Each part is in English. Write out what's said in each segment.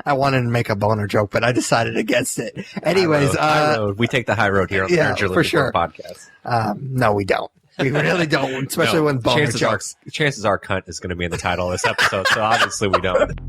I wanted to make a boner joke, but I decided against it. Anyways, high road. We take the high road here on the Nerds You're Looking for sure. For podcast. No, we don't. We really don't, especially when boner jokes. Chances are cunt is going to be in the title of this episode, so obviously we don't.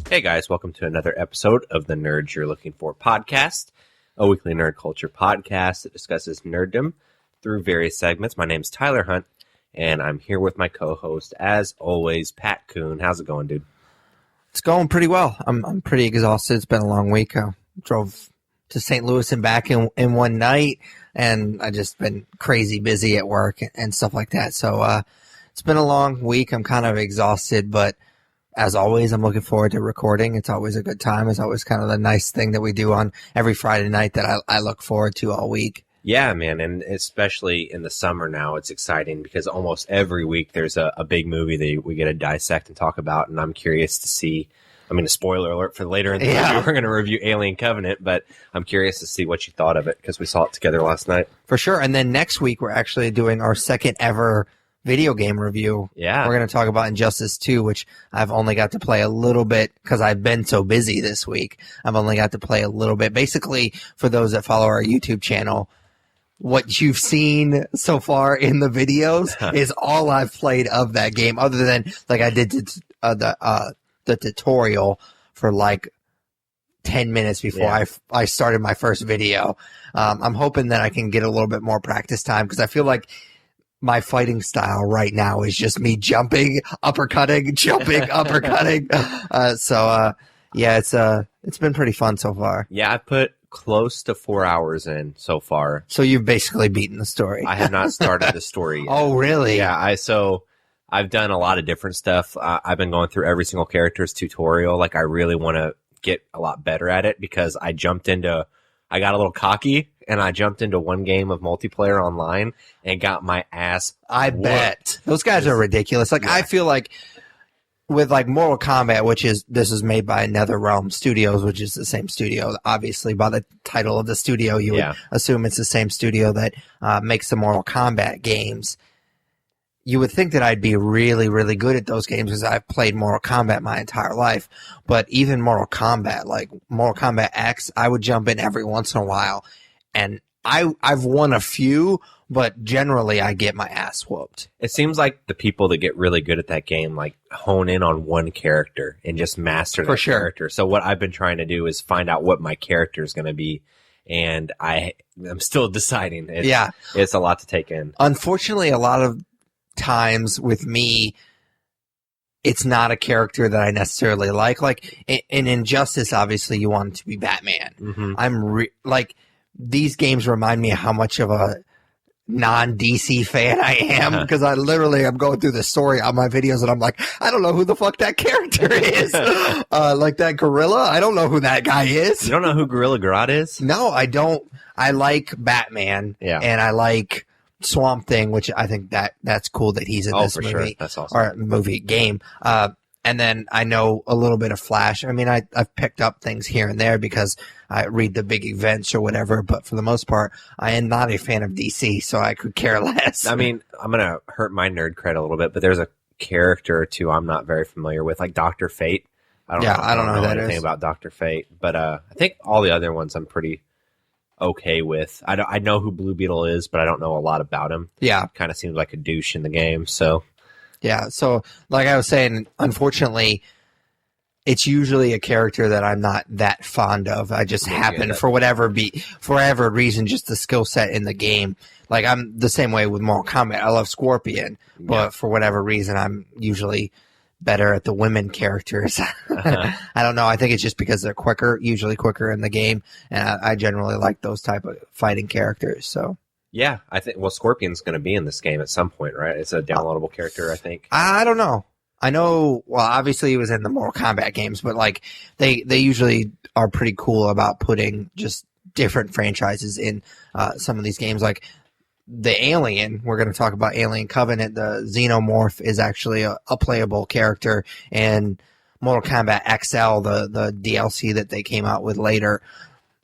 Hey guys, welcome to another episode of the Nerds You're Looking For podcast, a weekly nerd culture podcast that discusses nerddom through various segments. My name's Tyler Hunt, and I'm here with my co-host, as always, Pat Kuhn. How's it going, dude? It's going pretty well. I'm pretty exhausted. It's been a long week. I drove to St. Louis and back in one night, and I just been crazy busy at work and stuff like that. So it's been a long week. I'm kind of exhausted, but as always, I'm looking forward to recording. It's always a good time. It's always kind of the nice thing that we do on every Friday night that I look forward to all week. Yeah, man, and especially in the summer now, it's exciting because almost every week there's a big movie that we get to dissect and talk about, and I'm curious to see, I mean, a spoiler alert for later in the review, we're going to review Alien Covenant, but I'm curious to see what you thought of it because we saw it together last night. For sure, and then next week we're actually doing our second ever video game review. Yeah. We're going to talk about Injustice 2, which I've only got to play a little bit because I've been so busy this week. I've only got to play a little bit. Basically, for those that follow our YouTube channel, what you've seen so far in the videos is all I've played of that game, other than like I did the tutorial for like 10 minutes before I started my first video. I'm hoping that I can get a little bit more practice time because I feel like my fighting style right now is just me jumping, uppercutting, jumping, uppercutting. It's been pretty fun so far. Yeah, I put close to 4 hours in so far. So you've basically beaten the story. I have not started the story yet. Oh, really? Yeah, I've done a lot of different stuff. I've been going through every single character's tutorial. Like, I really want to get a lot better at it because I got a little cocky. And I jumped into one game of multiplayer online and got my ass whooped. Bet. Those guys are ridiculous. Like, yeah. I feel like with like Mortal Kombat, this is made by NetherRealm Studios, which is the same studio. Obviously, by the title of the studio, you would assume it's the same studio that makes the Mortal Kombat games. You would think that I'd be really, really good at those games because I've played Mortal Kombat my entire life. But even Mortal Kombat, like Mortal Kombat X, I would jump in every once in a while. And I've won a few, but generally I get my ass whooped. It seems like the people that get really good at that game like hone in on one character and just master that character. So what I've been trying to do is find out what my character is going to be, and I'm still deciding. It's a lot to take in. Unfortunately, a lot of times with me, it's not a character that I necessarily like. Like in Injustice, obviously you want it to be Batman. Mm-hmm. These games remind me of how much of a non-DC fan I am because I'm going through the story on my videos and I'm like, I don't know who the fuck that character is. Like that gorilla, I don't know who that guy is. You don't know who Gorilla Grodd is? No, I don't. I like Batman and I like Swamp Thing, which I think that's cool that he's in this movie. Sure. That's awesome. Or movie game. And then I know a little bit of Flash. I mean, I've picked up things here and there because I read the big events or whatever, but for the most part, I am not a fan of DC, so I could care less. I mean, I'm going to hurt my nerd cred a little bit, but there's a character or two I'm not very familiar with, like Dr. Fate. I don't know anything about Dr. Fate, but I think all the other ones I'm pretty okay with. I know who Blue Beetle is, but I don't know a lot about him. Yeah. Kind of seems like a douche in the game, so... Yeah, so like I was saying, unfortunately, it's usually a character that I'm not that fond of. I just happen for whatever reason, just the skill set in the game. Like I'm the same way with Mortal Kombat. I love Scorpion, but for whatever reason, I'm usually better at the women characters. I don't know. I think it's just because they're usually quicker in the game, and I generally like those type of fighting characters. So. Yeah, I think, Scorpion's going to be in this game at some point, right? It's a downloadable character, I think. I don't know. I know, well, obviously he was in the Mortal Kombat games, but like they usually are pretty cool about putting just different franchises in some of these games. Like the Alien, we're going to talk about Alien Covenant. The Xenomorph is actually a playable character, and Mortal Kombat XL, the DLC that they came out with later.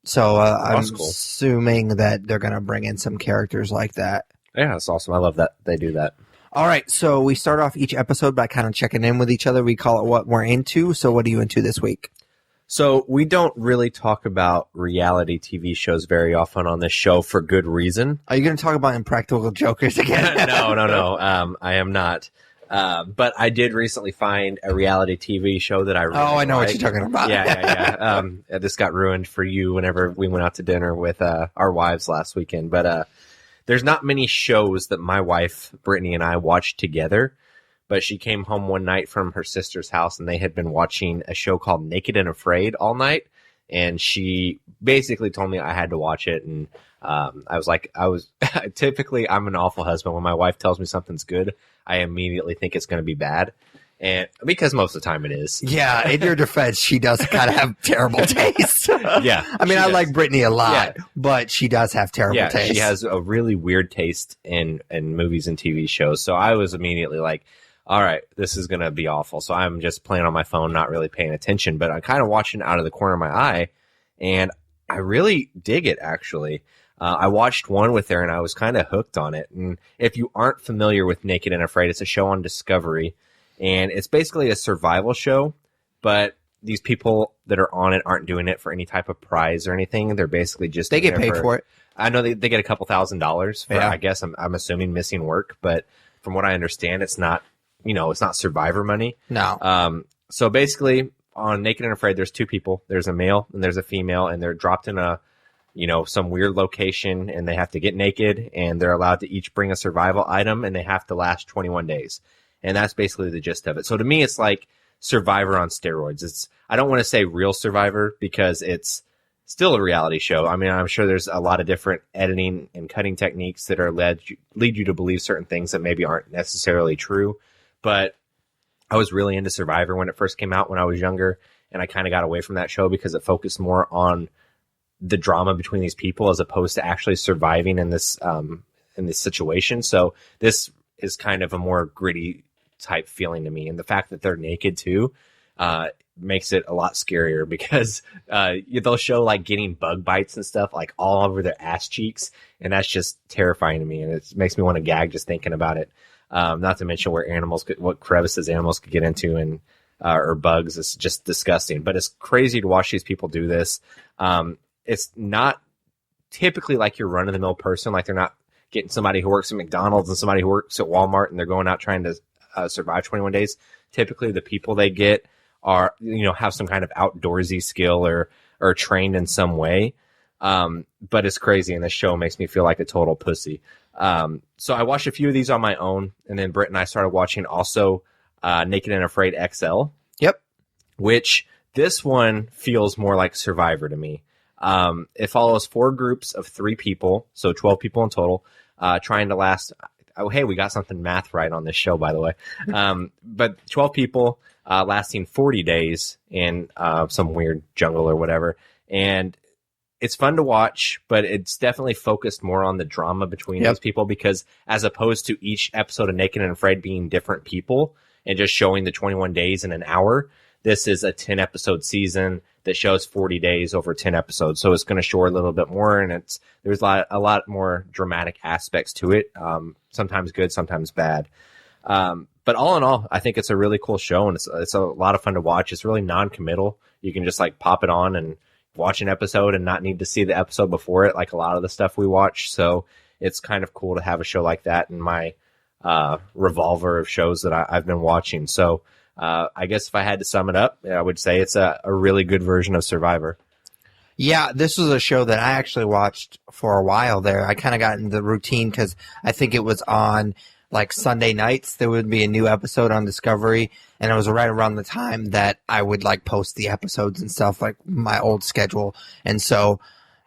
So I'm assuming that they're going to bring in some characters like that. Yeah, that's awesome. I love that they do that. All right, so we start off each episode by kind of checking in with each other. We call it what we're into. So what are you into this week? So we don't really talk about reality TV shows very often on this show for good reason. Are you going to talk about Impractical Jokers again? No. I am not. But I did recently find a reality TV show that I really I know what you're talking about. Yeah. This got ruined for you whenever we went out to dinner with our wives last weekend. But there's not many shows that my wife, Brittany, and I watched together. But she came home one night from her sister's house, and they had been watching a show called Naked and Afraid all night. And she basically told me I had to watch it. And I was typically, I'm an awful husband. When my wife tells me something's good, I immediately think it's going to be bad. And because most of the time it is. Yeah, in your defense, she does kind of have terrible taste. Yeah. I mean, I like Brittany a lot, but she does have terrible taste. She has a really weird taste in movies and TV shows. So I was immediately like, all right, this is going to be awful. So I'm just playing on my phone, not really paying attention, but I'm kind of watching out of the corner of my eye, and I really dig it, actually. I watched one with her, and I was kind of hooked on it. And if you aren't familiar with Naked and Afraid, it's a show on Discovery, and it's basically a survival show, but these people that are on it aren't doing it for any type of prize or anything. They're basically just... They get paid for it. I know they get a couple $1,000s for, I guess, I'm assuming, missing work, but from what I understand, it's not... it's not survivor money. No. So basically, on Naked and Afraid, there's two people. There's a male and there's a female, and they're dropped in some weird location, and they have to get naked, and they're allowed to each bring a survival item, and they have to last 21 days. And that's basically the gist of it. So to me, it's like Survivor on steroids. I don't want to say real Survivor because it's still a reality show. I mean, I'm sure there's a lot of different editing and cutting techniques that are lead you to believe certain things that maybe aren't necessarily true. But I was really into Survivor when it first came out when I was younger, and I kind of got away from that show because it focused more on the drama between these people as opposed to actually surviving in this situation. So this is kind of a more gritty type feeling to me, and the fact that they're naked too makes it a lot scarier because they'll show like getting bug bites and stuff like all over their ass cheeks, and that's just terrifying to me, and it makes me want to gag just thinking about it. Not to mention what crevices animals could get into and or bugs. It's just disgusting. But it's crazy to watch these people do this. It's not typically like your run-of-the-mill person. Like they're not getting somebody who works at McDonald's and somebody who works at Walmart, and they're going out trying to survive 21 days. Typically, the people they get are have some kind of outdoorsy skill or trained in some way. But it's crazy, and this show makes me feel like a total pussy. So I watched a few of these on my own, and then Britt and I started watching also Naked and Afraid XL. Yep. Which this one feels more like Survivor to me. It follows 4 groups of 3 people, so 12 people in total, trying to last. Oh, hey, we got something math right on this show, by the way. But 12 people lasting 40 days in some weird jungle or whatever. And it's fun to watch, but it's definitely focused more on the drama between these people because as opposed to each episode of Naked and Afraid being different people and just showing the 21 days in an hour, this is a 10-episode season that shows 40 days over 10 episodes. So it's going to show a little bit more, and there's a lot more dramatic aspects to it, sometimes good, sometimes bad. But all in all, I think it's a really cool show, and it's a lot of fun to watch. It's really non-committal. You can just like pop it on and watch an episode and not need to see the episode before it, like a lot of the stuff we watch. So it's kind of cool to have a show like that in my revolver of shows that I've been watching. So I guess if I had to sum it up, I would say it's a really good version of Survivor. Yeah, this was a show that I actually watched for a while there. I kind of got into the routine because I think it was on like Sunday nights. There would be a new episode on Discovery, and it was right around the time that I would like post the episodes and stuff, like my old schedule. And so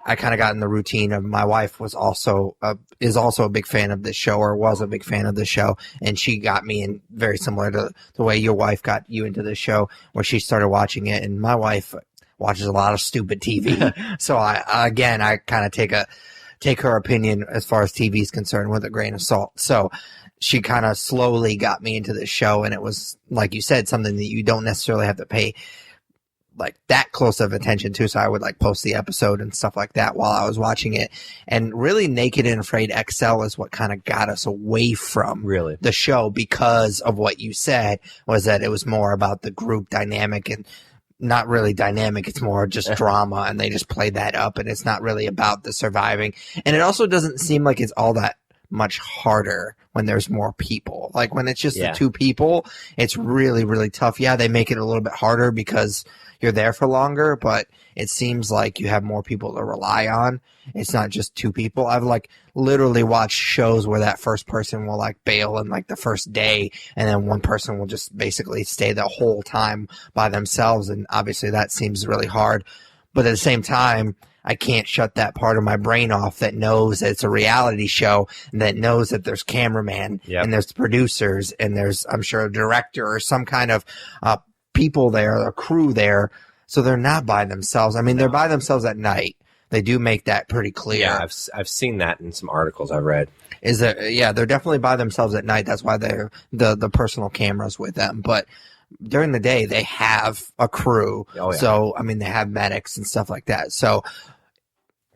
I kind of got in the routine of my wife was also is also a big fan of this show, or was a big fan of this show, and she got me in very similar to the way your wife got you into this show, where she started watching it. And my wife watches a lot of stupid TV, so I kind of take her opinion as far as TV is concerned with a grain of salt. So she kind of slowly got me into this show, and it was, like you said, something that you don't necessarily have to pay like that close of attention to. So I would like post the episode and stuff like that while I was watching it. And really, Naked and Afraid XL is what kind of got us away from the show, because of what you said, was that it was more about the group dynamic, and not really dynamic. It's more just drama, and they just played that up, and it's not really about the surviving. And it also doesn't seem like it's all that much harder when there's more people. Like when it's just the two people, it's really, really tough. Yeah, they make it a little bit harder because you're there for longer, but it seems like you have more people to rely on. It's not just two people. I've like literally watched shows where that first person will like bail in like the first day, and then one person will just basically stay the whole time by themselves. And obviously that seems really hard, but at the same time, I can't shut that part of my brain off that knows that it's a reality show, and that knows that there's cameraman and there's producers, and there's, I'm sure, a director or some kind of people there, a crew there. So they're not by themselves. I mean, they're by themselves at night. They do make that pretty clear. Yeah, I've seen that in some articles I've read. Is that they're definitely by themselves at night. That's why they're the personal cameras with them. But during the day, they have a crew. Oh, yeah. So, I mean, they have medics and stuff like that. So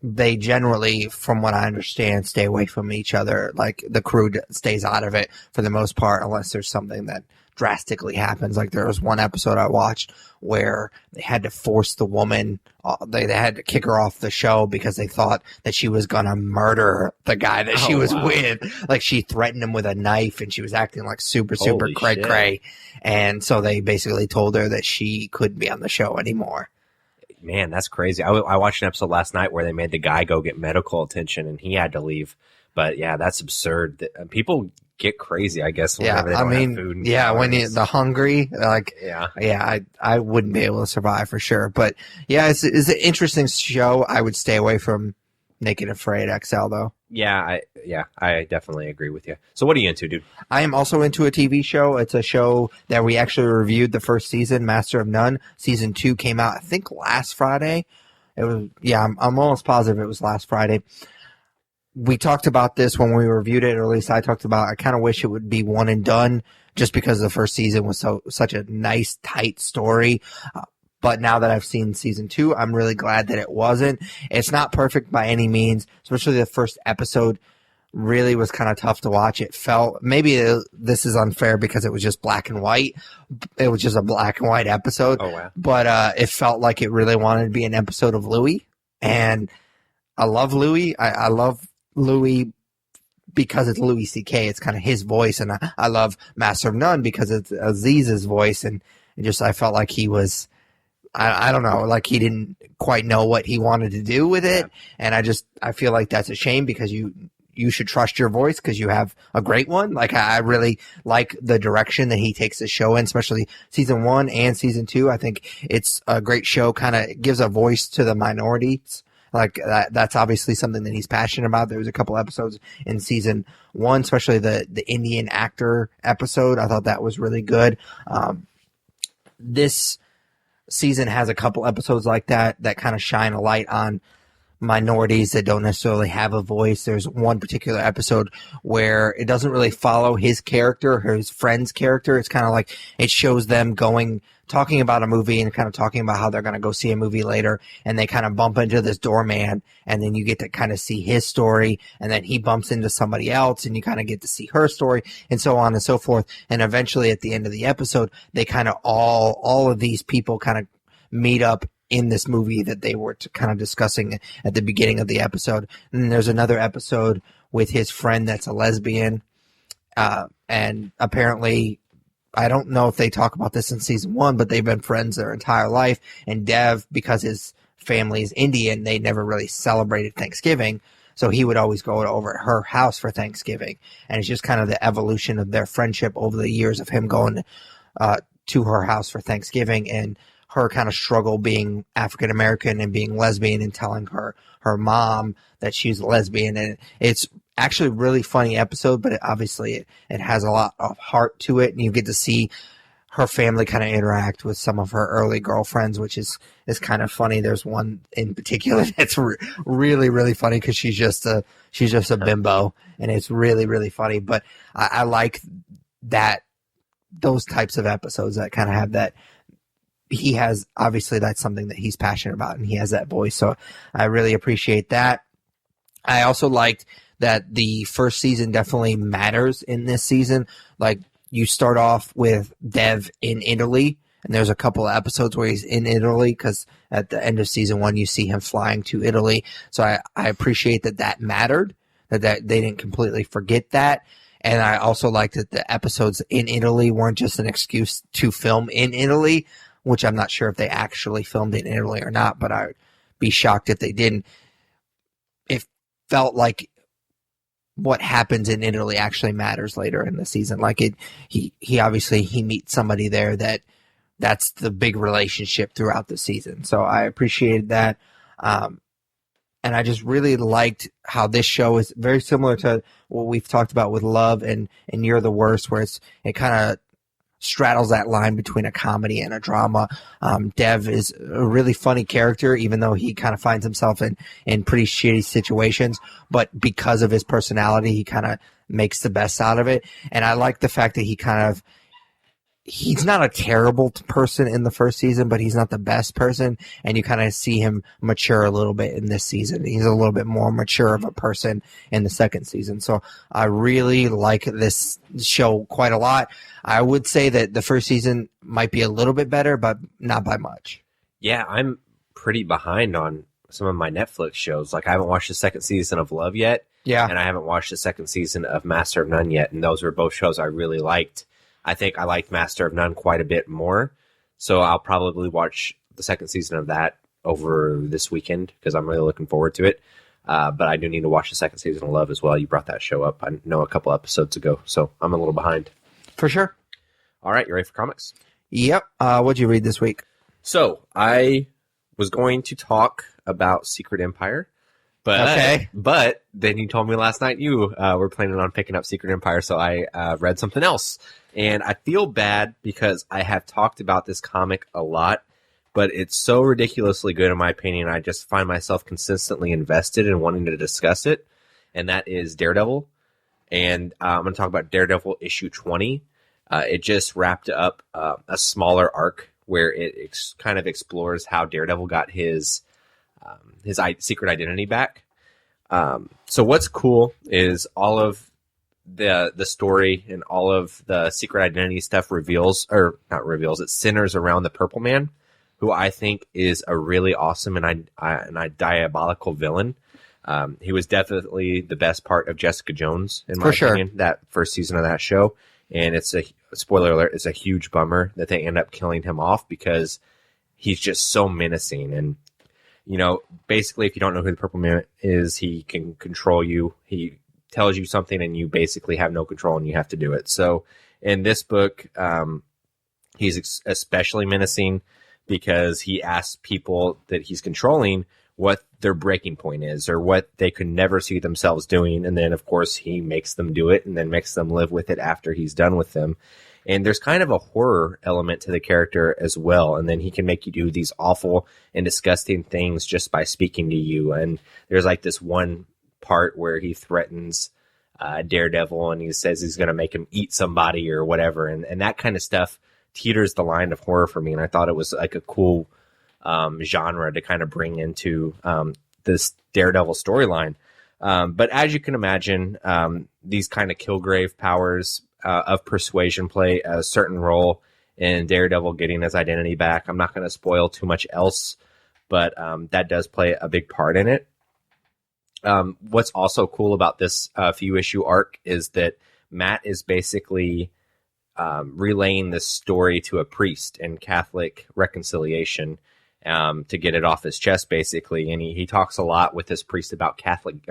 they generally, from what I understand, stay away from each other. Like the crew stays out of it for the most part, unless there's something that drastically happens. Like there was one episode I watched where they had to force the woman, they had to kick her off the show because they thought that she was gonna murder the guy that she was with. Like she threatened him with a knife, and she was acting like super cray. And so they basically told her that she couldn't be on the show anymore. Man, that's crazy. I watched an episode last night where they made the guy go get medical attention, and he had to leave. But yeah, that's absurd. People get crazy, I guess. Whenever they don't have food and when the hungry, like, I wouldn't be able to survive for sure. But yeah, it's an interesting show. I would stay away from Naked and Afraid XL though. I definitely agree with you. So what are you into, dude? I am also into a TV show. It's a show that we actually reviewed the first season, Master of None. Season 2 came out, I think, last Friday. It was, I'm almost positive it was last Friday. We talked about this when we reviewed it, or at least I talked about, I kind of wish it would be one and done, just because the first season was such a nice, tight story. But now that I've seen season 2, I'm really glad that it wasn't. It's not perfect by any means, especially the first episode really was kind of tough to watch. It felt, maybe this is unfair because it was just black and white. It was just a black and white episode. Oh, wow. But it felt like it really wanted to be an episode of Louis. And I love Louis. I love Louis because it's Louis C.K. It's kind of his voice. And I love Master of None because it's Aziz's voice. And I felt like he was, I don't know, like he didn't quite know what he wanted to do with it. And I feel like that's a shame, because you should trust your voice because you have a great one. Like I really like the direction that he takes the show in, especially season 1 and season 2. I think it's a great show, kind of gives a voice to the minorities. Like that's obviously something that he's passionate about. There was a couple episodes in season 1, especially the Indian actor episode. I thought that was really good. This season has a couple episodes like that kind of shine a light on minorities that don't necessarily have a voice. There's one particular episode where it doesn't really follow his character or his friend's character. It's kind of like it shows them talking about a movie and kind of talking about how they're going to go see a movie later, and they kind of bump into this doorman, and then you get to kind of see his story, and then he bumps into somebody else, and you kind of get to see her story, and so on and so forth. And eventually at the end of the episode, they kind of all of these people kind of meet up in this movie that they were kind of discussing at the beginning of the episode. And then there's another episode with his friend that's a lesbian, and apparently, I don't know if they talk about this in season 1, but they've been friends their entire life. And Dev, because his family is Indian, they never really celebrated Thanksgiving. So he would always go over at her house for Thanksgiving. And it's just kind of the evolution of their friendship over the years of him going to her house for Thanksgiving. And her kind of struggle being African American and being lesbian and telling her mom that she's a lesbian. And it's actually a really funny episode, but it has a lot of heart to it, and you get to see her family kind of interact with some of her early girlfriends, which is kind of funny. There's one in particular that's really, really funny because she's just a bimbo, and it's really, really funny. But I like those types of episodes that kind of have that. He has, obviously that's something that he's passionate about, and he has that voice. So I really appreciate that. I also liked that the first season definitely matters in this season. Like, you start off with Dev in Italy, and there's a couple of episodes where he's in Italy because at the end of season 1, you see him flying to Italy. So I appreciate that mattered, that they didn't completely forget that. And I also liked that the episodes in Italy weren't just an excuse to film in Italy, which I'm not sure if they actually filmed in Italy or not, but I would be shocked if they didn't. It felt like what happens in Italy actually matters later in the season. Like he obviously meets somebody there that's the big relationship throughout the season. So I appreciated that. And I just really liked how this show is very similar to what we've talked about with Love and You're the Worst, where it kind of straddles that line between a comedy and a drama. Dev is a really funny character, even though he kind of finds himself in pretty shitty situations. But because of his personality, he kind of makes the best out of it. And I like the fact that he's not a terrible person in the first season, but he's not the best person. And you kind of see him mature a little bit in this season. He's a little bit more mature of a person in the second season. So I really like this show quite a lot. I would say that the first season might be a little bit better, but not by much. Yeah, I'm pretty behind on some of my Netflix shows. Like, I haven't watched the second season of Love yet. Yeah. And I haven't watched the second season of Master of None yet. And those were both shows I really liked. I think I liked Master of None quite a bit more. So I'll probably watch the second season of that over this weekend because I'm really looking forward to it. But I do need to watch the second season of Love as well. You brought that show up, I know, a couple episodes ago. So I'm a little behind. For sure. All right. You ready for comics? Yep. What'd you read this week? So I was going to talk about Secret Empire. But then you told me last night you were planning on picking up Secret Empire, so I read something else. And I feel bad because I have talked about this comic a lot, but it's so ridiculously good in my opinion. I just find myself consistently invested in wanting to discuss it, and that is Daredevil. And I'm going to talk about Daredevil issue 20. It just wrapped up a smaller arc where it kind of explores how Daredevil got his secret identity back. So what's cool is all of the story and all of the secret identity stuff it centers around the Purple Man, who I think is a really awesome and a diabolical villain. He was definitely the best part of Jessica Jones, in my opinion, that first season of that show. And it's a spoiler alert, it's a huge bummer that they end up killing him off because he's just so menacing. And you know, basically, if you don't know who the Purple Man is, he can control you. He tells you something, and you basically have no control, and you have to do it. So, in this book, he's especially menacing because he asks people that he's controlling what their breaking point is or what they could never see themselves doing. And then, of course, he makes them do it and then makes them live with it after he's done with them. And there's kind of a horror element to the character as well. And then he can make you do these awful and disgusting things just by speaking to you. And there's like this one part where he threatens Daredevil and he says he's going to make him eat somebody or whatever. And that kind of stuff teeters the line of horror for me. And I thought it was like a cool genre to kind of bring into this Daredevil storyline. But as you can imagine, these kind of Kilgrave powers of persuasion play a certain role in Daredevil getting his identity back. I'm not going to spoil too much else, but that does play a big part in it. What's also cool about this few issue arc is that Matt is basically relaying this story to a priest in Catholic reconciliation to get it off his chest, basically. And he talks a lot with this priest about Catholic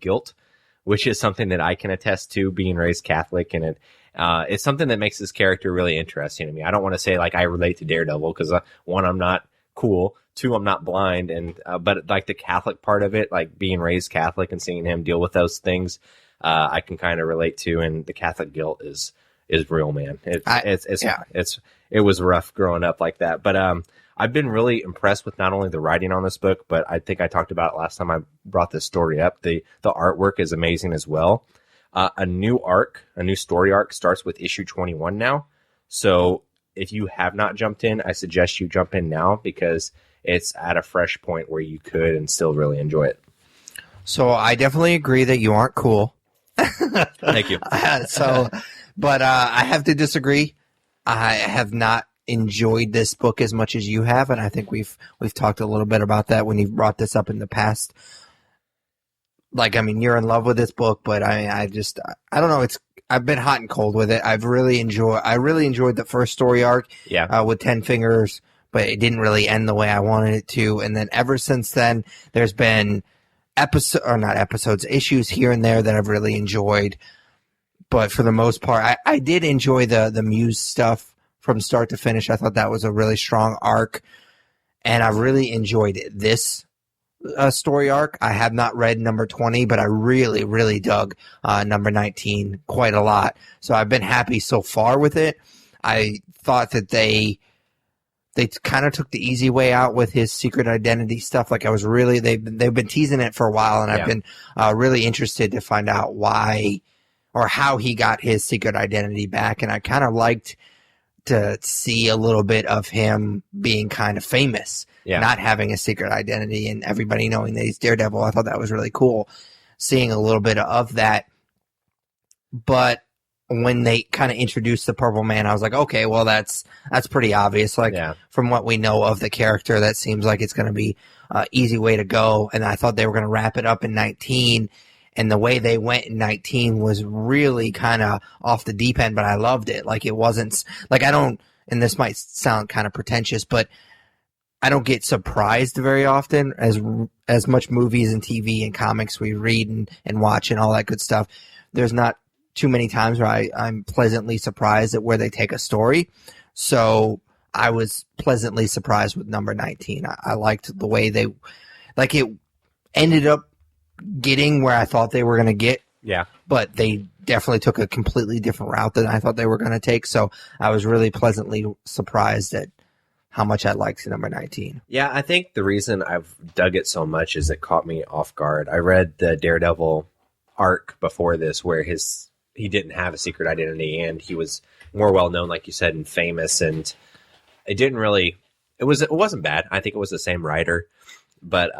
guilt, which is something that I can attest to, being raised Catholic. And It's something that makes this character really interesting to me. I don't want to say like I relate to Daredevil because one, I'm not cool. Two, I'm not blind, and but like the Catholic part of it, like being raised Catholic and seeing him deal with those things, I can kind of relate to. And the Catholic guilt is real, man. It was rough growing up like that. But I've been really impressed with not only the writing on this book, but I think I talked about it last time I brought this story up. The artwork is amazing as well. A new story arc starts with issue 21 now. So if you have not jumped in, I suggest you jump in now because it's at a fresh point where you could and still really enjoy it. So I definitely agree that you aren't cool. Thank you. But I have to disagree. I have not enjoyed this book as much as you have, and I think we've talked a little bit about that when you've brought this up in the past. Like, I mean, you're in love with this book, but I don't know. I've been hot and cold with it. I really enjoyed the first story arc, with 10 Fingers, but it didn't really end the way I wanted it to. And then ever since then, there's been issues here and there that I've really enjoyed. But for the most part, I did enjoy the Muse stuff from start to finish. I thought that was a really strong arc, and I really enjoyed this story arc. I have not read number 20, but I really, really dug number 19 quite a lot. So I've been happy so far with it. I thought that they kind of took the easy way out with his secret identity stuff. Like they've been teasing it for a while, and I've been really interested to find out why or how he got his secret identity back. And I kind of liked to see a little bit of him being kind of famous, not having a secret identity and everybody knowing that he's Daredevil. I thought that was really cool, seeing a little bit of that. But when they kind of introduced the Purple Man, I was like, okay, well, that's pretty obvious. Like, from what we know of the character, that seems like it's going to be an easy way to go. And I thought they were going to wrap it up in 19. And the way they went in 19 was really kind of off the deep end, but I loved it. Like, it wasn't like and this might sound kind of pretentious, but I don't get surprised very often as much movies and TV and comics we read and watch and all that good stuff. There's not too many times where I'm pleasantly surprised at where they take a story. So I was pleasantly surprised with number 19. I liked the way it ended up getting where I thought they were going to get. Yeah. But they definitely took a completely different route than I thought they were going to take. So I was really pleasantly surprised at how much I liked number 19. Yeah, I think the reason I've dug it so much is it caught me off guard. I read the Daredevil arc before this where he didn't have a secret identity and he was more well known, like you said, and famous. And it wasn't bad. I think it was the same writer, but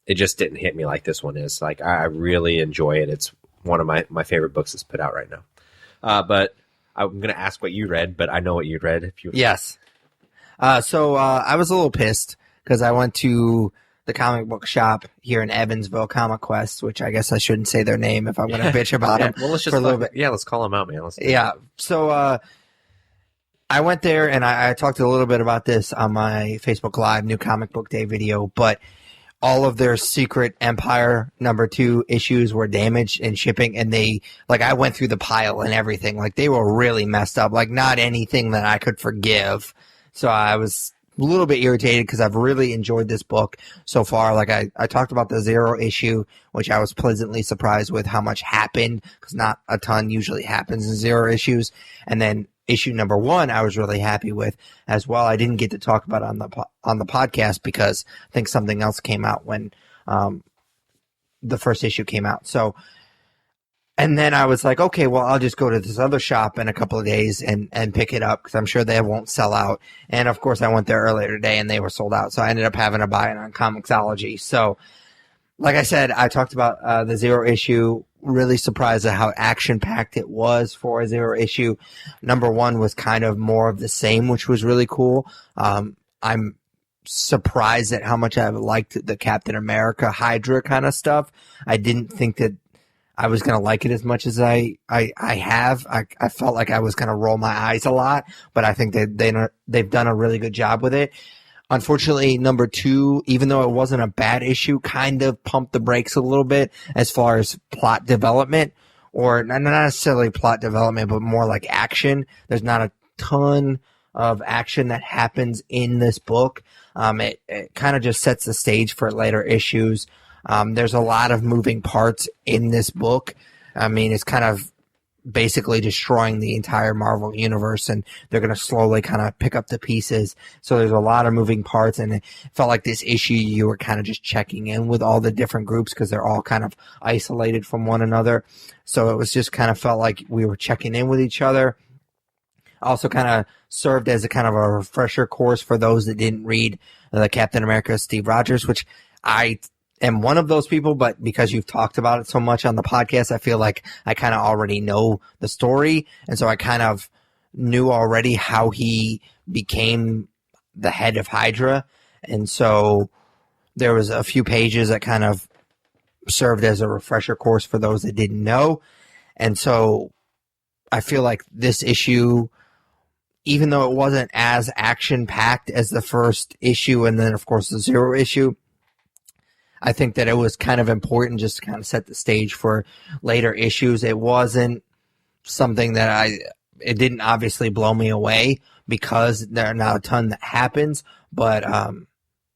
it just didn't hit me like this one is. Like, I really enjoy it. It's one of my favorite books that's put out right now. But I'm going to ask what you read, but I know what you read. Yes. So I was a little pissed because I went to the comic book shop here in Evansville, Comic Quest, which I guess I shouldn't say their name if I'm going to bitch about them well, let's just for a little bit. Yeah, let's call them out, man. So I went there and I talked a little bit about this on my Facebook Live New Comic Book Day video, but all of their Secret Empire number 2 issues were damaged in shipping, and I went through the pile and everything. Like, they were really messed up. Like, not anything that I could forgive. So I was a little bit irritated because I've really enjoyed this book so far. Like, I talked about the 0 issue, which I was pleasantly surprised with how much happened, because not a ton usually happens in 0 issues. And then issue number 1, I was really happy with as well. I didn't get to talk about it on the podcast because I think something else came out when the first issue came out. So, and then I was like, okay, well, I'll just go to this other shop in a couple of days and pick it up because I'm sure they won't sell out. And of course, I went there earlier today and they were sold out. So I ended up having to buy it on Comixology. So, like I said, I talked about the 0 issue. Really surprised at how action-packed it was for a 0 issue. Number 1 was kind of more of the same, which was really cool. I'm surprised at how much I liked the Captain America Hydra kind of stuff. I didn't think that I was going to like it as much as I have. I felt like I was going to roll my eyes a lot, but I think they've done a really good job with it. Unfortunately, number 2, even though it wasn't a bad issue, kind of pumped the brakes a little bit as far as plot development, or not necessarily plot development, but more like action. There's not a ton of action that happens in this book. It kind of just sets the stage for later issues. There's a lot of moving parts in this book. I mean, it's kind of basically destroying the entire Marvel universe, and they're going to slowly kind of pick up the pieces. So there's a lot of moving parts, and it felt like this issue you were kind of just checking in with all the different groups because they're all kind of isolated from one another. So it was just kind of felt like we were checking in with each other. Also kind of served as a kind of a refresher course for those that didn't read the Captain America Steve Rogers, which I am one of those people, but because you've talked about it so much on the podcast, I feel like I kind of already know the story. And so I kind of knew already how he became the head of Hydra. And so there was a few pages that kind of served as a refresher course for those that didn't know. And so I feel like this issue, even though it wasn't as action-packed as the first issue and then, of course, the Zero issue, I think that it was kind of important just to kind of set the stage for later issues. It wasn't something that it didn't obviously blow me away because there's not a ton that happens, but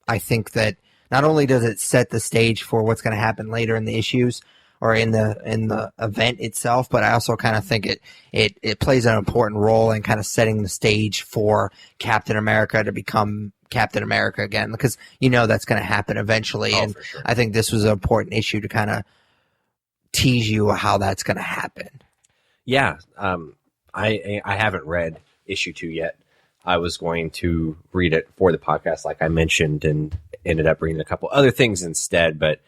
I think that not only does it set the stage for what's going to happen later in the issues or in the event itself, but I also kind of think it plays an important role in kind of setting the stage for Captain America to become Captain America again, because that's going to happen eventually. And for sure. I think this was an important issue to kind of tease you how that's going to happen. Yeah. I haven't read issue 2 yet. I was going to read it for the podcast, like I mentioned, and ended up reading a couple other things instead. But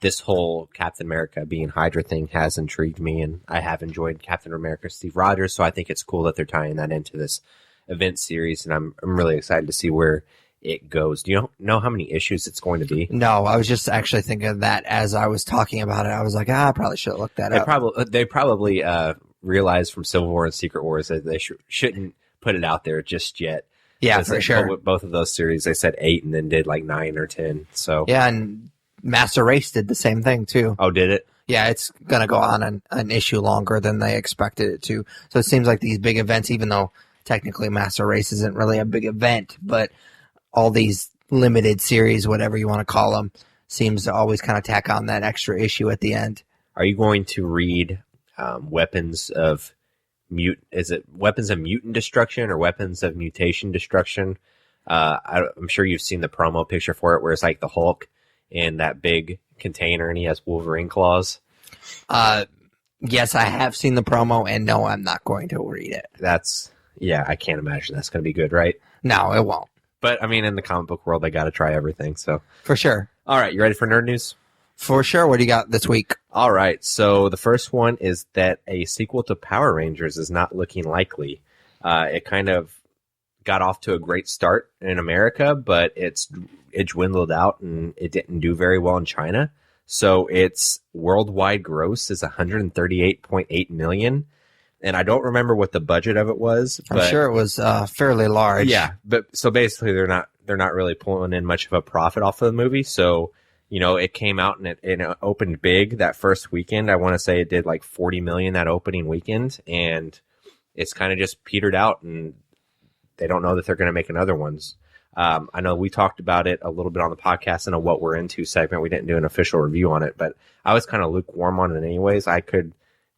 this whole Captain America being Hydra thing has intrigued me, and I have enjoyed Captain America Steve Rogers, so I think it's cool that they're tying that into this event series, and I'm really excited to see where it goes. Do you know how many issues it's going to be? No, I was just actually thinking of that as I was talking about it. I was like, I probably should have looked that up. They probably realized from Civil War and Secret Wars that they shouldn't put it out there just yet. Yeah, for sure. With both of those series, they said 8 and then did like 9 or 10. So yeah, and Master Race did the same thing too. Oh, did it? Yeah, it's going to go on an issue longer than they expected it to. So it seems like these big events, even though technically Master Race isn't really a big event, but all these limited series, whatever you want to call them, seems to always kind of tack on that extra issue at the end. Are you going to read Weapons of Mutant Destruction or Weapons of Mutation Destruction? I'm sure you've seen the promo picture for it where it's like the Hulk in that big container and he has Wolverine claws. Yes, I have seen the promo, and no, I'm not going to read it. Yeah, I can't imagine that's going to be good, right? No, it won't. But, I mean, in the comic book world, they got to try everything, so. For sure. All right, you ready for nerd news? For sure. What do you got this week? All right, so the first one is that a sequel to Power Rangers is not looking likely. It kind of got off to a great start in America, but it dwindled out, and it didn't do very well in China. So its worldwide gross is $138.8 million. And I don't remember what the budget of it was. But I'm sure it was fairly large. Yeah, but so basically they're not really pulling in much of a profit off of the movie. So, it came out and it opened big that first weekend. I want to say it did like $40 million that opening weekend, and it's kind of just petered out, and they don't know that they're going to make another ones. I know we talked about it a little bit on the podcast in a What We're Into segment. We didn't do an official review on it, but I was kind of lukewarm on it anyways. I could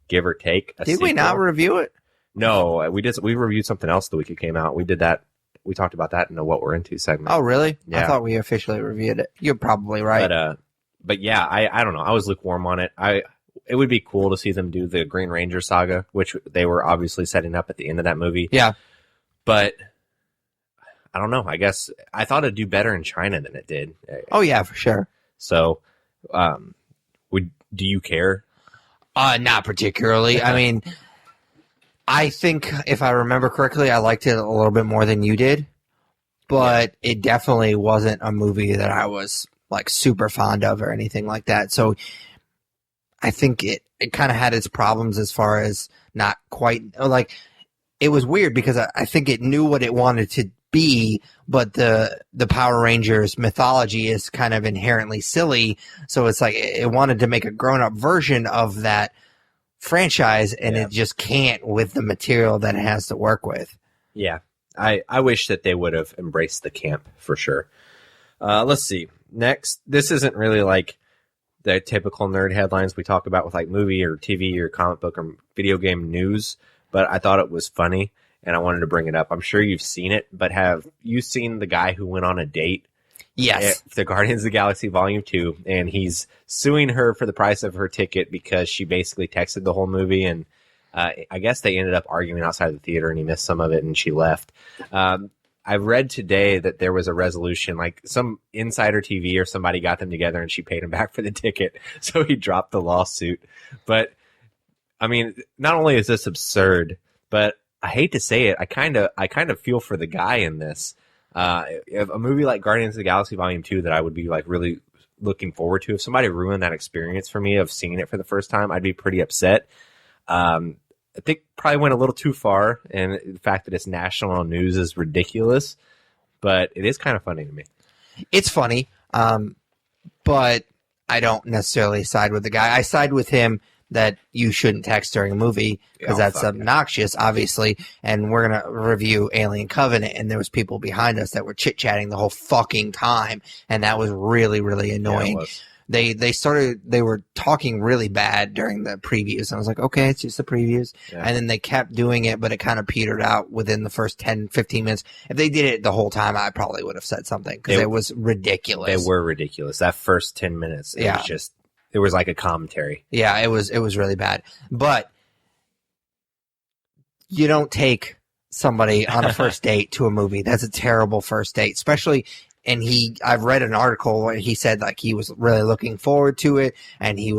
give or take a Did we not review it? No, we did. We reviewed something else the week it came out. We did that. We talked about that in the What We're Into segment. Oh, really? Yeah. I thought we officially reviewed it. You're probably right. But yeah, I don't know. I was lukewarm on it. It would be cool to see them do the Green Ranger saga, which they were obviously setting up at the end of that movie. Yeah. But I don't know. I guess I thought it'd do better in China than it did. Oh, yeah, for sure. So, do you care? Not particularly. I mean, I think if I remember correctly, I liked it a little bit more than you did, but it definitely wasn't a movie that I was like super fond of or anything like that. So I think it kind of had its problems as far as not quite like it was weird because I think it knew what it wanted to be, but the Power Rangers mythology is kind of inherently silly. So it's like it wanted to make a grown up version of that franchise, and it just can't with the material that it has to work with. Yeah. I wish that they would have embraced the camp for sure. Let's see. Next, this isn't really like the typical nerd headlines we talk about with like movie or TV or comic book or video game news, but I thought it was funny and I wanted to bring it up. I'm sure you've seen it, but have you seen the guy who went on a date? Yes. The Guardians of the Galaxy Volume 2, and he's suing her for the price of her ticket because she basically texted the whole movie, and I guess they ended up arguing outside the theater and he missed some of it and she left. I read today that there was a resolution, like some insider TV or somebody got them together and she paid him back for the ticket. So he dropped the lawsuit. But I mean, not only is this absurd, but I hate to say it, I kind of feel for the guy in this. If a movie like Guardians of the Galaxy Volume 2 that I would be like really looking forward to, if somebody ruined that experience for me of seeing it for the first time, I'd be pretty upset. I think probably went a little too far, and the fact that it's national news is ridiculous, but it is kind of funny to me. It's funny, but I don't necessarily side with the guy. I side with him that you shouldn't text during a movie because that's obnoxious, obviously, and we're going to review Alien Covenant, and there was people behind us that were chit-chatting the whole fucking time, and that was really, really annoying. They were talking really bad during the previews. And I was like, okay, it's just the previews. Yeah. And then they kept doing it, but it kind of petered out within the first 10, 15 minutes. If they did it the whole time, I probably would have said something because it was ridiculous. They were ridiculous. That first 10 minutes, it was like a commentary. Yeah, it was really bad. But you don't take somebody on a first date to a movie. That's a terrible first date, especially. And I've read an article where he said like he was really looking forward to it and he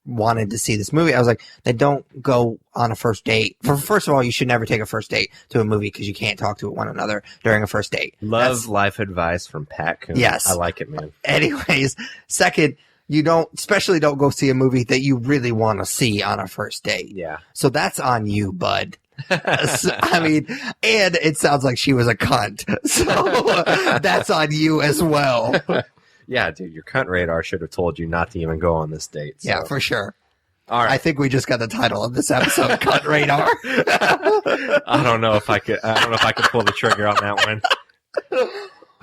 wanted to see this movie. I was like, then don't go on a first date. First of all, you should never take a first date to a movie because you can't talk to one another during a first date. That's life advice from Pat Coon. Yes. I like it, man. Anyways, second, especially don't go see a movie that you really want to see on a first date. Yeah. So that's on you, bud. I mean, and it sounds like she was a cunt. So that's on you as well. Yeah, dude, your cunt radar should have told you not to even go on this date. So. Yeah, for sure. All right. I think we just got the title of this episode, Cunt Radar. I don't know if I could pull the trigger on that one.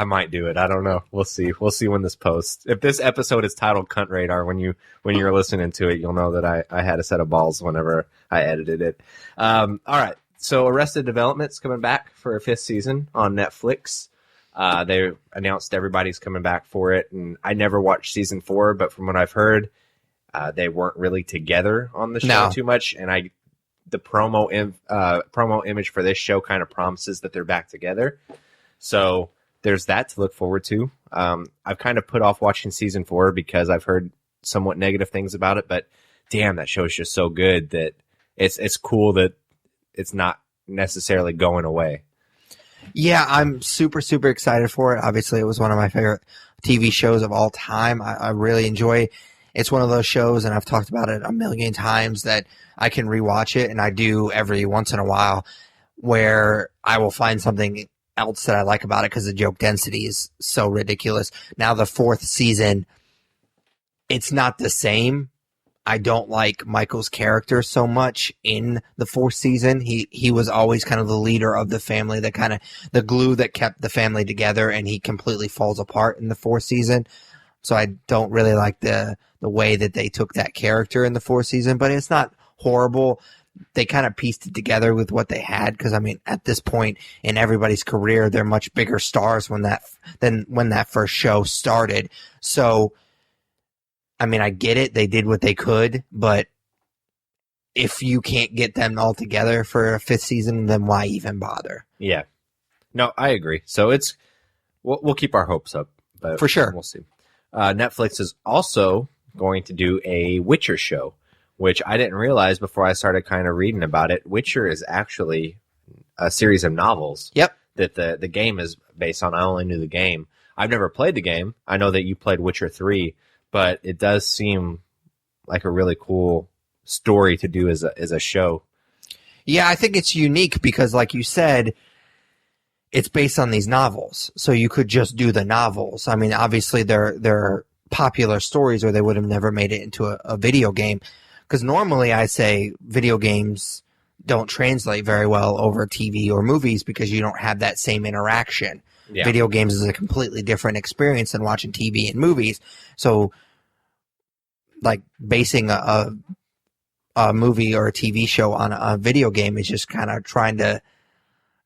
I might do it. I don't know. We'll see. We'll see when this posts. If this episode is titled Cunt Radar, when you're listening to it, you'll know that I had a set of balls whenever I edited it. All right. So Arrested Development's coming back for a 5th season on Netflix. They announced everybody's coming back for it, and I never watched season 4, but from what I've heard, they weren't really together on the show too much, and the promo image for this show kind of promises that they're back together. So there's that to look forward to. I've kind of put off watching season 4 because I've heard somewhat negative things about it, but damn, that show's just so good that it's cool that it's not necessarily going away. Yeah, I'm super, super excited for it. Obviously, it was one of my favorite TV shows of all time. I really enjoy it. It's one of those shows, and I've talked about it a million times, that I can rewatch it, and I do every once in a while, where I will find something else that I like about it because the joke density is so ridiculous. Now, the 4th season, it's not the same. I don't like Michael's character so much in the 4th season. He was always kind of the leader of the family, the glue that kept the family together, and he completely falls apart in the 4th season. So I don't really like the way that they took that character in the 4th season, but it's not horrible. They kind of pieced it together with what they had because, I mean, at this point in everybody's career, they're much bigger stars than when that first show started. So, I mean, I get it. They did what they could, but if you can't get them all together for a 5th season, then why even bother? Yeah. No, I agree. So we'll keep our hopes up. But for sure. We'll see. Netflix is also going to do a Witcher show, which I didn't realize before I started kind of reading about it. Witcher is actually a series of novels. Yep. That the game is based on. I only knew the game. I've never played the game. I know that you played Witcher 3, but it does seem like a really cool story to do as a show. Yeah, I think it's unique because, like you said, it's based on these novels. So you could just do the novels. I mean, obviously they're popular stories or they would have never made it into a video game. because normally I say video games don't translate very well over TV or movies because you don't have that same interaction. Yeah. Video games is a completely different experience than watching TV and movies. So, like, basing a movie or a TV show on a video game is just kind of trying to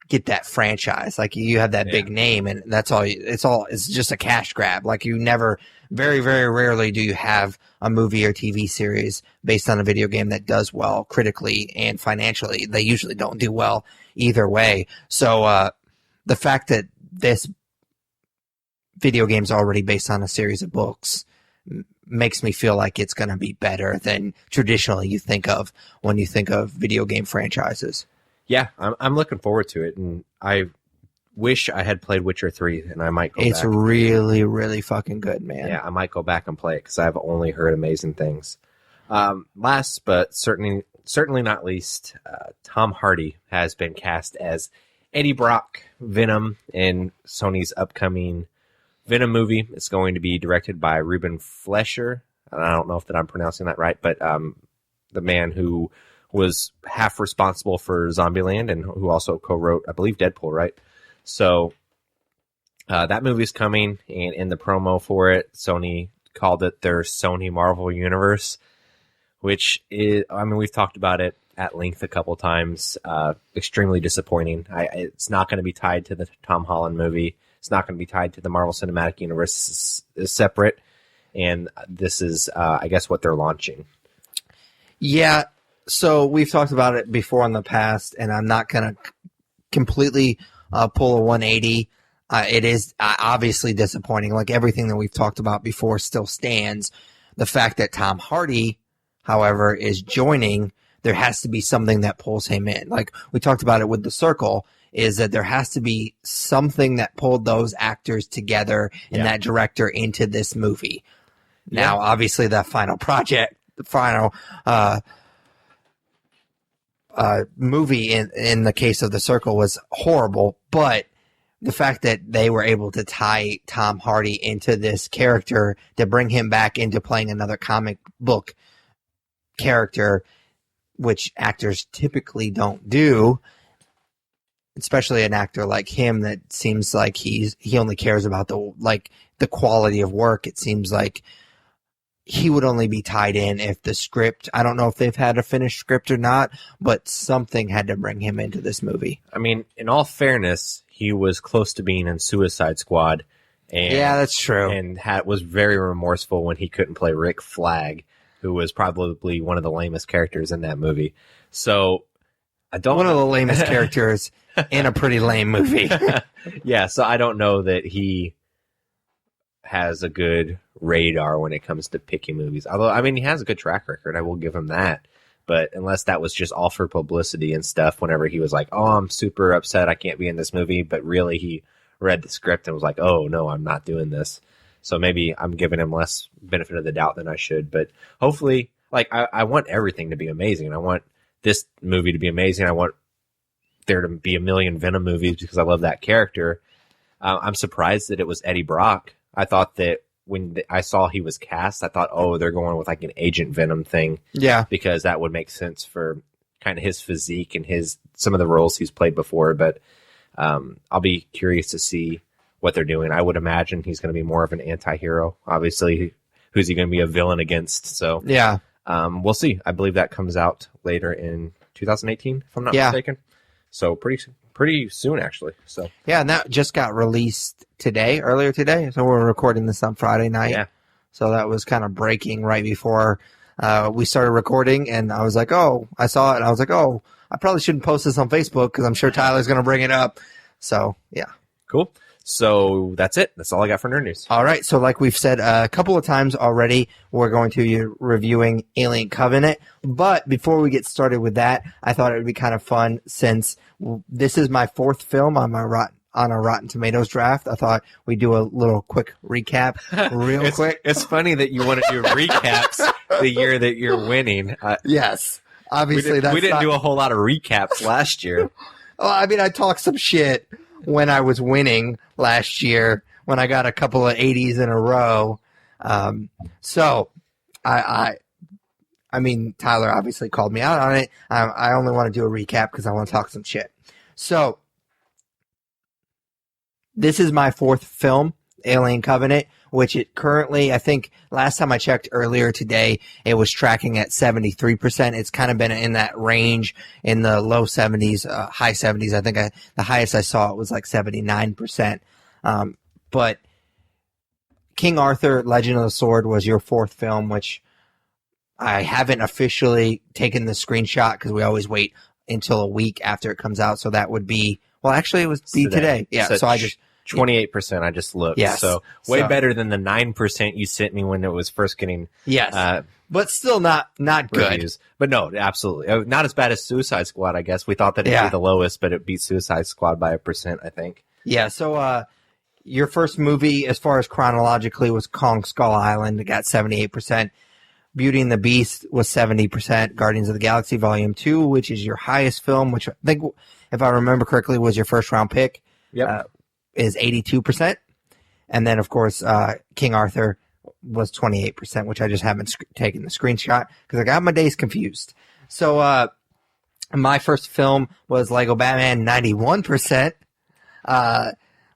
get that franchise. Like, you have that big name, and that's all. It's just a cash grab. Like, you never, very, very rarely do you have a movie or TV series based on a video game that does well critically and financially. They usually don't do well either way. So, the fact that this video game is already based on a series of books makes me feel like it's going to be better than traditionally you think of when you think of video game franchises. Yeah, I'm looking forward to it, and I wish I had played Witcher 3, and I might go back. It's really, really fucking good, man. Yeah, I might go back and play it because I've only heard amazing things. Last but certainly not least, Tom Hardy has been cast as Eddie Brock, Venom, in Sony's upcoming Venom movie. It's going to be directed by Ruben Fleischer. I don't know if I'm pronouncing that right, but the man who was half responsible for Zombieland and who also co-wrote, I believe, Deadpool, right? So that movie's coming, and in the promo for it, Sony called it their Sony Marvel Universe, which is, I mean, we've talked about it at length a couple times. Extremely disappointing. It's not going to be tied to the Tom Holland movie. It's not going to be tied to the Marvel Cinematic Universe. It's separate, and this is, I guess, what they're launching. Yeah, so we've talked about it before in the past, and I'm not going to completely pull a 180. It is obviously disappointing. Like everything that we've talked about before still stands. The fact that Tom Hardy, however, is joining, there has to be something that pulls him in. Like we talked about it with The Circle, is that there has to be something that pulled those actors together and that director into this movie. Now, obviously, the final project, the final movie in the case of The Circle was horrible, but the fact that they were able to tie Tom Hardy into this character to bring him back into playing another comic book character, which actors typically don't do, especially an actor like him that seems like he only cares about the quality of work. It seems like he would only be tied in if the script, I don't know if they've had a finished script or not, but something had to bring him into this movie. I mean, in all fairness, he was close to being in Suicide Squad. And, yeah, that's true. And was very remorseful when he couldn't play Rick Flag, who was probably one of the lamest characters in that movie. So, one of the lamest characters in a pretty lame movie. Yeah, so I don't know that he has a good radar when it comes to picking movies. Although, I mean, he has a good track record. I will give him that. But unless that was just all for publicity and stuff, whenever he was like, oh, I'm super upset I can't be in this movie, but really he read the script and was like, oh, no, I'm not doing this. So maybe I'm giving him less benefit of the doubt than I should. But hopefully, like, I want everything to be amazing. I want this movie to be amazing. I want there to be a million Venom movies because I love that character. I'm surprised that it was Eddie Brock. I thought that when I saw he was cast, I thought, oh, they're going with like an Agent Venom thing. Yeah. Because that would make sense for kind of his physique and some of the roles he's played before. But I'll be curious to see what they're doing. I would imagine he's going to be more of an anti-hero. Obviously, who's he going to be a villain against? So yeah, we'll see. I believe that comes out later in 2018, if I'm not mistaken. So pretty soon, actually. So yeah, and that just got released earlier today. So we're recording this on Friday night. Yeah. So that was kind of breaking right before we started recording, and I was like, oh, I saw it, and I was like, oh, I probably shouldn't post this on Facebook because I'm sure Tyler's going to bring it up. So yeah. Cool. So that's it. That's all I got for nerd news. All right. So like we've said a couple of times already, we're going to be reviewing Alien Covenant. But before we get started with that, I thought it would be kind of fun since this is my fourth film on my Rotten Tomatoes draft. I thought we'd do a little quick recap real quick. It's funny that you want to do recaps the year that you're winning. Yes. Obviously, we didn't do a whole lot of recaps last year. Well, I mean, I talked some shit when I was winning last year, when I got a couple of 80s in a row. So I I mean, Tyler obviously called me out on it. I only want to do a recap because I want to talk some shit. So, this is my fourth film, Alien Covenant, which it currently, I think last time I checked earlier today, it was tracking at 73%. It's kind of been in that range in the low 70s, high 70s. I think the highest I saw it was like 79%. But King Arthur, Legend of the Sword was your fourth film, which I haven't officially taken the screenshot because we always wait until a week after it comes out. So that would be, well, actually it was today. Yeah. So I just, 28%. I just looked. Yes. So way better than the 9% you sent me when it was first getting. Yes. But still not good. Reviews. But no, absolutely. Not as bad as Suicide Squad, I guess. We thought that it'd be the lowest, but it beat Suicide Squad by 1%, I think. Yeah. So, your first movie, as far as chronologically, was Kong Skull Island. It got 78%. Beauty and the Beast was 70%. Guardians of the Galaxy Volume 2, which is your highest film, which I think, if I remember correctly, was your first round pick. Yep. Is 82%. And then, of course, King Arthur was 28%, which I just haven't taken the screenshot because I got my days confused. So, my first film was Lego Batman, 91%.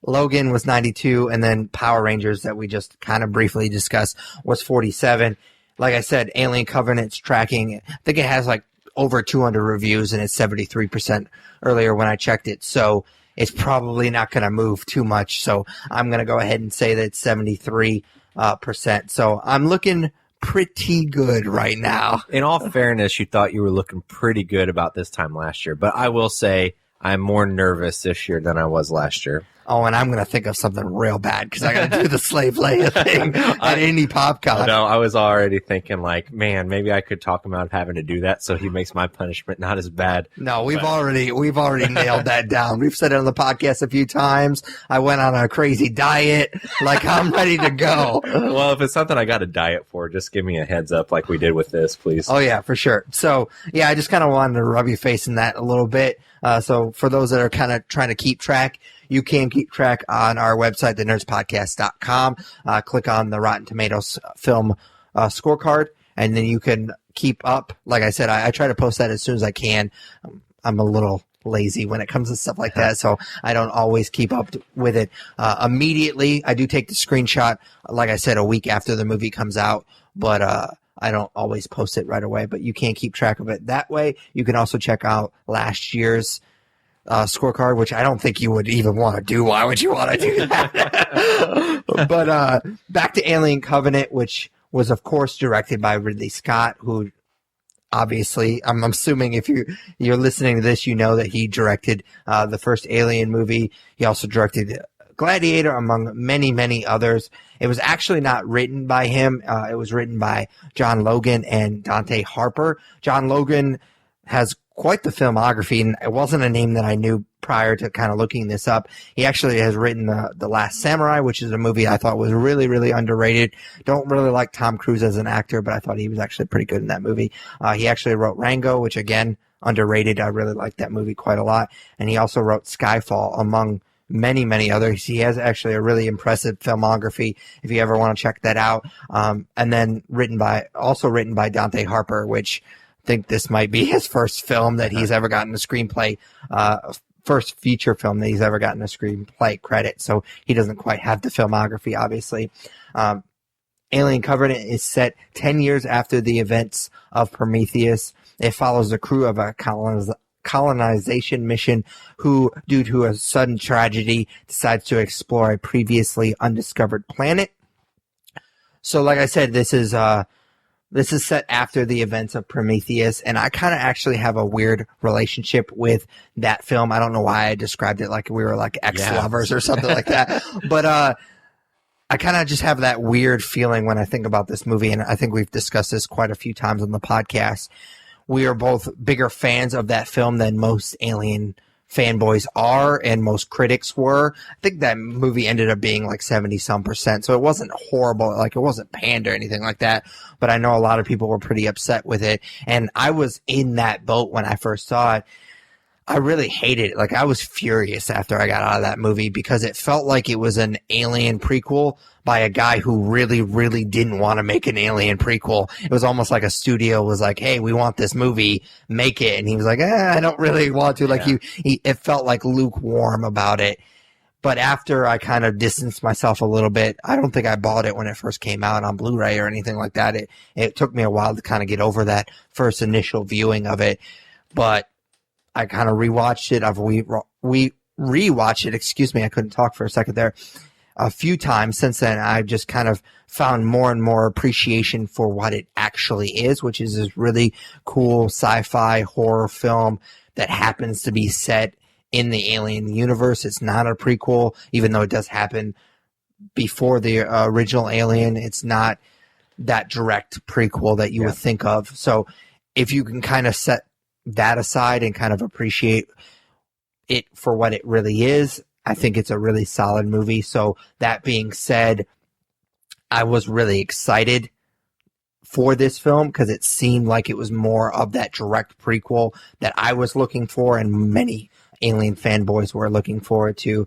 Logan was 92%. And then Power Rangers, that we just kind of briefly discussed, was 47%. Like I said, Alien Covenant's tracking. I think it has like over 200 reviews and it's 73% earlier when I checked it. So, it's probably not going to move too much. So I'm going to go ahead and say that it's 73%. So I'm looking pretty good right now. In all fairness, you thought you were looking pretty good about this time last year. But I will say I'm more nervous this year than I was last year. Oh, and I'm going to think of something real bad because I got to do the Slave Leia thing at Indie PopCon. No, I was already thinking like, man, maybe I could talk him out of having to do that so he makes my punishment not as bad. No, we've already nailed that down. We've said it on the podcast a few times. I went on a crazy diet. Like, I'm ready to go. Well, if it's something I got a diet for, just give me a heads up like we did with this, please. Oh, yeah, for sure. So, yeah, I just kind of wanted to rub your face in that a little bit. So for those that are kind of trying to keep track, you can keep track on our website, thenerdspodcast.com. Click on the Rotten Tomatoes film scorecard, and then you can keep up. Like I said, I try to post that as soon as I can. I'm a little lazy when it comes to stuff like that, so I don't always keep up with it immediately. I do take the screenshot, like I said, a week after the movie comes out, but I don't always post it right away, but you can keep track of it that way. You can also check out last year's scorecard, which I don't think you would even want to do. Why would you want to do that? But back to Alien Covenant, which was, of course, directed by Ridley Scott, who obviously, I'm assuming if you're listening to this, you know that he directed the first Alien movie. He also directed Gladiator, among many, many others. It was actually not written by him. It was written by John Logan and Dante Harper. John Logan has quite the filmography, and it wasn't a name that I knew prior to kind of looking this up. He actually has written The Last Samurai, which is a movie I thought was really, really underrated. Don't really like Tom Cruise as an actor, but I thought he was actually pretty good in that movie. He actually wrote Rango, which again, underrated. I really like that movie quite a lot. And he also wrote Skyfall, among many, many others. He has actually a really impressive filmography if you ever want to check that out. And then written by Dante Harper, which I think this might be his first film that he's ever gotten a screenplay, first feature film that he's ever gotten a screenplay credit. So he doesn't quite have the filmography, obviously. Alien Covenant is set 10 years after the events of Prometheus. It follows the crew of a colonization mission who, due to a sudden tragedy, decides to explore a previously undiscovered planet. So like I said, this is set after the events of Prometheus, and I kind of actually have a weird relationship with that film. I don't know why I described it like we were like ex-lovers or something like that, but I kind of just have that weird feeling when I think about this movie, and I think we've discussed this quite a few times on the podcast. We are both bigger fans of that film than most Alien fanboys are, and most critics were. I think that movie ended up being like 70-some%, so it wasn't horrible, like it wasn't panned or anything like that, but I know a lot of people were pretty upset with it, and I was in that boat when I first saw it. I really hated it. Like, I was furious after I got out of that movie because it felt like it was an Alien prequel by a guy who really, really didn't want to make an Alien prequel. It was almost like a studio was like, hey, we want this movie, make it. And he was like, I don't really want to. Like, it felt like lukewarm about it. But after I kind of distanced myself a little bit, I don't think I bought it when it first came out on Blu-ray or anything like that. It took me a while to kind of get over that first initial viewing of it. But I kind of rewatched it. I've rewatched it. Excuse me, I couldn't talk for a second there. A few times since then, I've just kind of found more and more appreciation for what it actually is, which is this really cool sci-fi horror film that happens to be set in the Alien universe. It's not a prequel, even though it does happen before the original Alien. It's not that direct prequel that you would think of. So if you can kind of set that aside and kind of appreciate it for what it really is, I think it's a really solid movie. So that being said, I was really excited for this film because it seemed like it was more of that direct prequel that I was looking for and many Alien fanboys were looking forward to.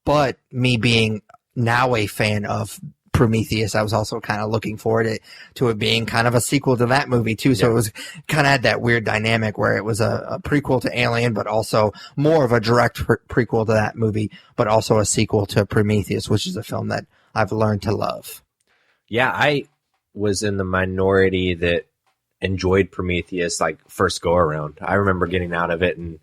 But me being now a fan of Prometheus, I was also kind of looking forward to it being kind of a sequel to that movie too. So it was kind of had that weird dynamic where it was a prequel to Alien, but also more of a direct prequel to that movie, but also a sequel to Prometheus, which is a film that I've learned to love. Yeah, I was in the minority that enjoyed Prometheus like first go around. I remember getting out of it and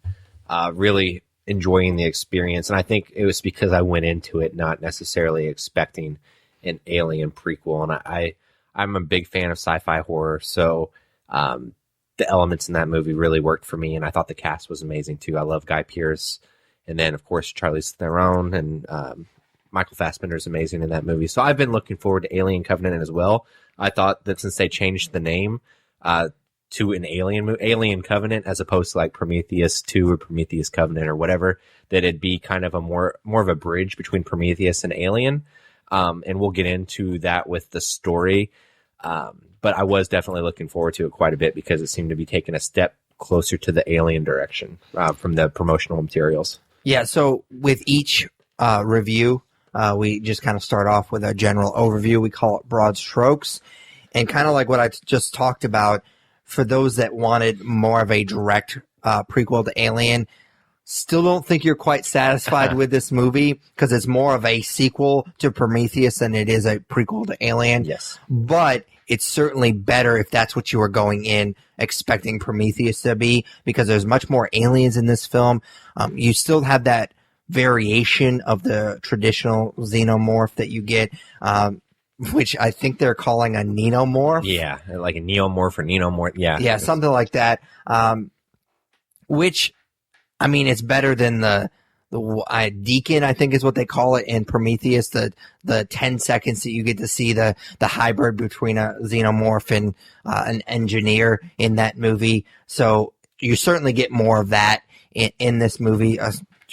really enjoying the experience. And I think it was because I went into it not necessarily expecting an Alien prequel, and I'm a big fan of sci-fi horror, so the elements in that movie really worked for me, and I thought the cast was amazing too. I love Guy Pearce, and then of course Charlize Theron, and Michael Fassbender is amazing in that movie. So I've been looking forward to Alien Covenant as well. I thought that since they changed the name to an Alien Covenant as opposed to like Prometheus 2 or Prometheus Covenant or whatever, that it'd be kind of a more of a bridge between Prometheus and Alien. And we'll get into that with the story. But I was definitely looking forward to it quite a bit because it seemed to be taking a step closer to the Alien direction from the promotional materials. Yeah, so with each review, we just kind of start off with a general overview. We call it broad strokes. And kind of like what I just talked about, for those that wanted more of a direct prequel to Alien, still don't think you're quite satisfied with this movie because it's more of a sequel to Prometheus than it is a prequel to Alien. Yes. But it's certainly better if that's what you were going in expecting Prometheus to be, because there's much more aliens in this film. You still have that variation of the traditional xenomorph that you get, which I think they're calling a neomorph. Yeah, like a neomorph or neomorph. Yeah, something like that. Which, I mean, it's better than the Deacon, I think is what they call it in Prometheus. The 10 seconds that you get to see the hybrid between a xenomorph and an engineer in that movie. So you certainly get more of that in this movie.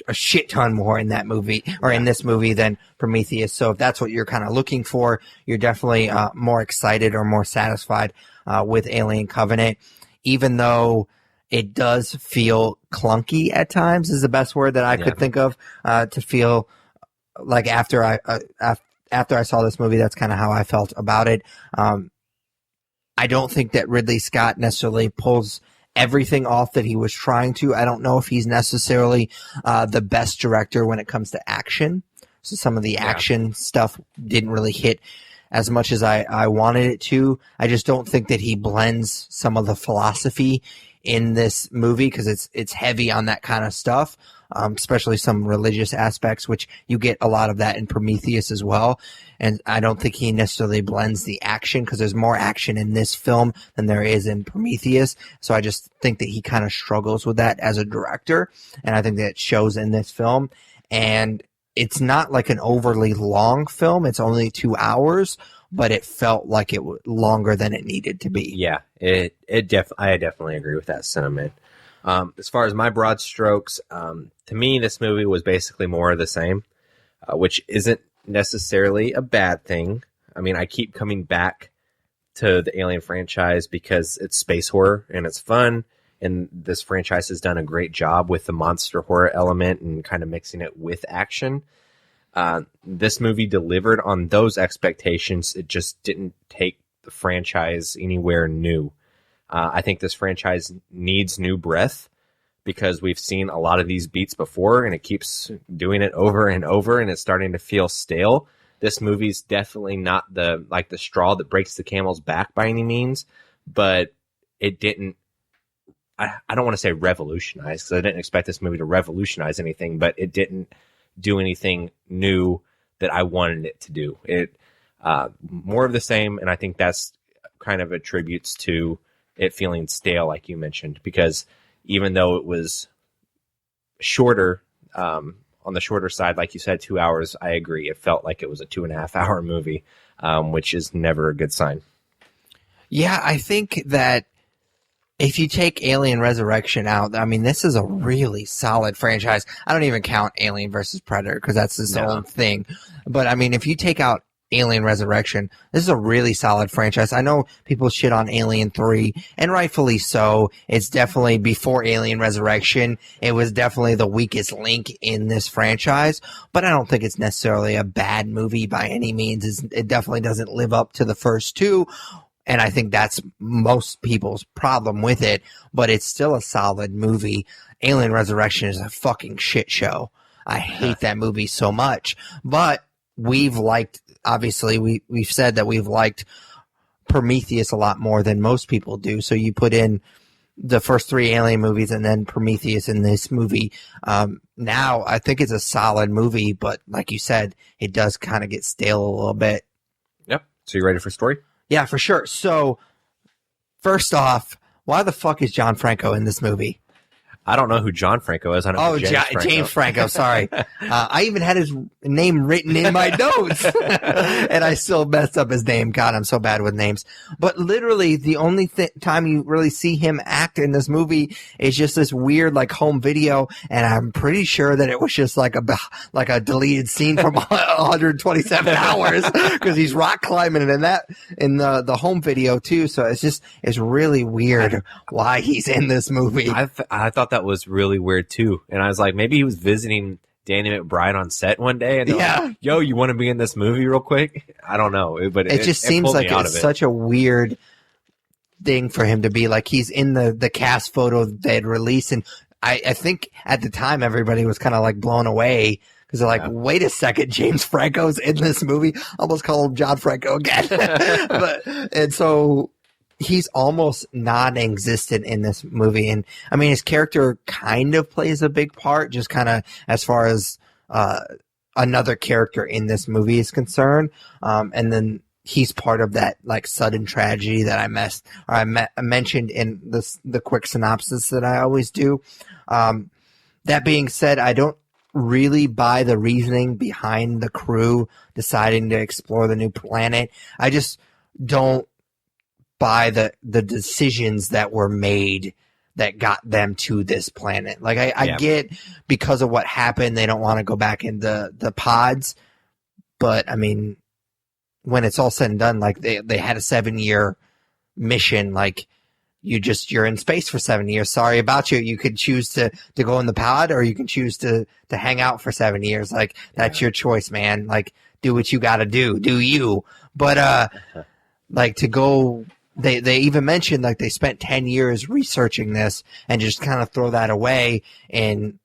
A shit ton more in that movie, or in this movie, than Prometheus. So if that's what you're kind of looking for, you're definitely more excited or more satisfied with Alien Covenant, even though it does feel clunky at times, is the best word that I could think of, to feel like after I saw this movie, that's kind of how I felt about it. I don't think that Ridley Scott necessarily pulls everything off that he was trying to. I don't know if he's necessarily the best director when it comes to action. So some of the action stuff didn't really hit as much as I wanted it to. I just don't think that he blends some of the philosophy in this movie, because it's heavy on that kind of stuff, especially some religious aspects, which you get a lot of that in Prometheus as well. And I don't think he necessarily blends the action, because there's more action in this film than there is in Prometheus. So I just think that he kind of struggles with that as a director, and I think that it shows in this film. And it's not like an overly long film. It's only 2 hours, but it felt like it was longer than it needed to be. Yeah, I definitely agree with that sentiment. As far as my broad strokes, to me, this movie was basically more of the same, which isn't necessarily a bad thing. I mean, I keep coming back to the Alien franchise because it's space horror and it's fun, and this franchise has done a great job with the monster horror element and kind of mixing it with action. This movie delivered on those expectations. It just didn't take the franchise anywhere new. I think this franchise needs new breath because we've seen a lot of these beats before, and it keeps doing it over and over, and it's starting to feel stale. This movie's definitely not the straw that breaks the camel's back by any means, but it didn't. I don't want to say revolutionize, because I didn't expect this movie to revolutionize anything, but it didn't do anything new that I wanted it to do. It more of the same, and I think that's kind of attributes to it feeling stale, like you mentioned, because even though it was shorter, on the shorter side, like you said, 2 hours, I agree. It felt like it was a 2.5 hour movie, which is never a good sign. Yeah, I think that if you take Alien Resurrection out, I mean, this is a really solid franchise. I don't even count Alien versus Predator because that's its own thing. But, I mean, if you take out Alien Resurrection, this is a really solid franchise. I know people shit on Alien 3, and rightfully so. It's definitely, before Alien Resurrection, it was definitely the weakest link in this franchise. But I don't think it's necessarily a bad movie by any means. It definitely doesn't live up to the first two. And I think that's most people's problem with it, but it's still a solid movie. Alien Resurrection is a fucking shit show. I hate that movie so much. But we've liked, obviously, we've said that we've liked Prometheus a lot more than most people do. So you put in the first 3 Alien movies and then Prometheus in this movie. Now, I think it's a solid movie, but like you said, it does kind of get stale a little bit. Yep. So you ready for story? Yeah, for sure. So, first off, why the fuck is John Franco in this movie? I don't know who John Franco is. I know who James Franco. Sorry. I even had his name written in my notes, and I still messed up his name. God, I'm so bad with names. But literally, the only time you really see him act in this movie is just this weird, like, home video, and I'm pretty sure that it was just like a deleted scene from 127 hours, because he's rock climbing in the home video too. So it's really weird why he's in this movie. I thought that was really weird too, and I was like, maybe he was visiting Danny McBride on set one day, and like, yo, you want to be in this movie real quick? I don't know, but it just seems like it's such a weird thing for him to be like he's in the cast photo they'd released, and I think at the time everybody was kind of like blown away because they're like, wait a second, James Franco's in this movie. Almost call him John Franco again, and so he's almost non-existent in this movie. And I mean, his character kind of plays a big part, just kind of as far as another character in this movie is concerned. And then he's part of that like sudden tragedy that I mentioned in the quick synopsis that I always do. That being said, I don't really buy the reasoning behind the crew deciding to explore the new planet. I just don't by the decisions that were made that got them to this planet. Like I get because of what happened, they don't want to go back in the pods, but I mean, when it's all said and done, like they had a 7-year mission, like you're in space for 7 years. Sorry about you. You could choose to go in the pod, or you can choose to hang out for 7 years. Like that's your choice, man. Like do what you got to do you. But like to go. They even mentioned like they spent 10 years researching this and just kind of throw that away in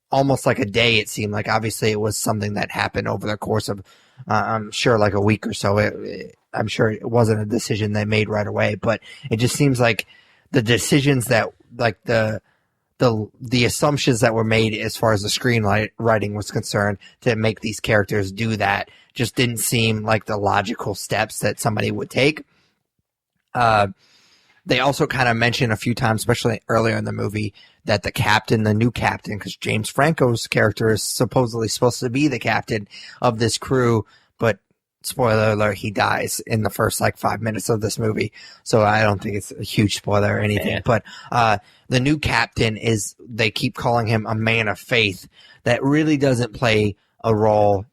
almost like a day. It seemed like obviously it was something that happened over the course of, I'm sure like a week or so. I'm sure it wasn't a decision they made right away, but it just seems like the decisions that like the assumptions that were made as far as the screenwriting was concerned to make these characters do that just didn't seem like the logical steps that somebody would take. They also kind of mentioned a few times, especially earlier in the movie, that the new captain, because James Franco's character is supposedly supposed to be the captain of this crew, but spoiler alert, he dies in the first like 5 minutes of this movie. So I don't think it's a huge spoiler or anything, but, the new captain they keep calling him a man of faith that really doesn't play a role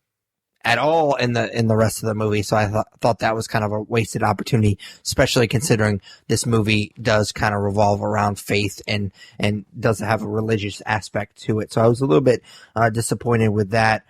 at all in the rest of the movie. So I thought that was kind of a wasted opportunity, especially considering this movie does kind of revolve around faith and does have a religious aspect to it. So I was a little bit disappointed with that.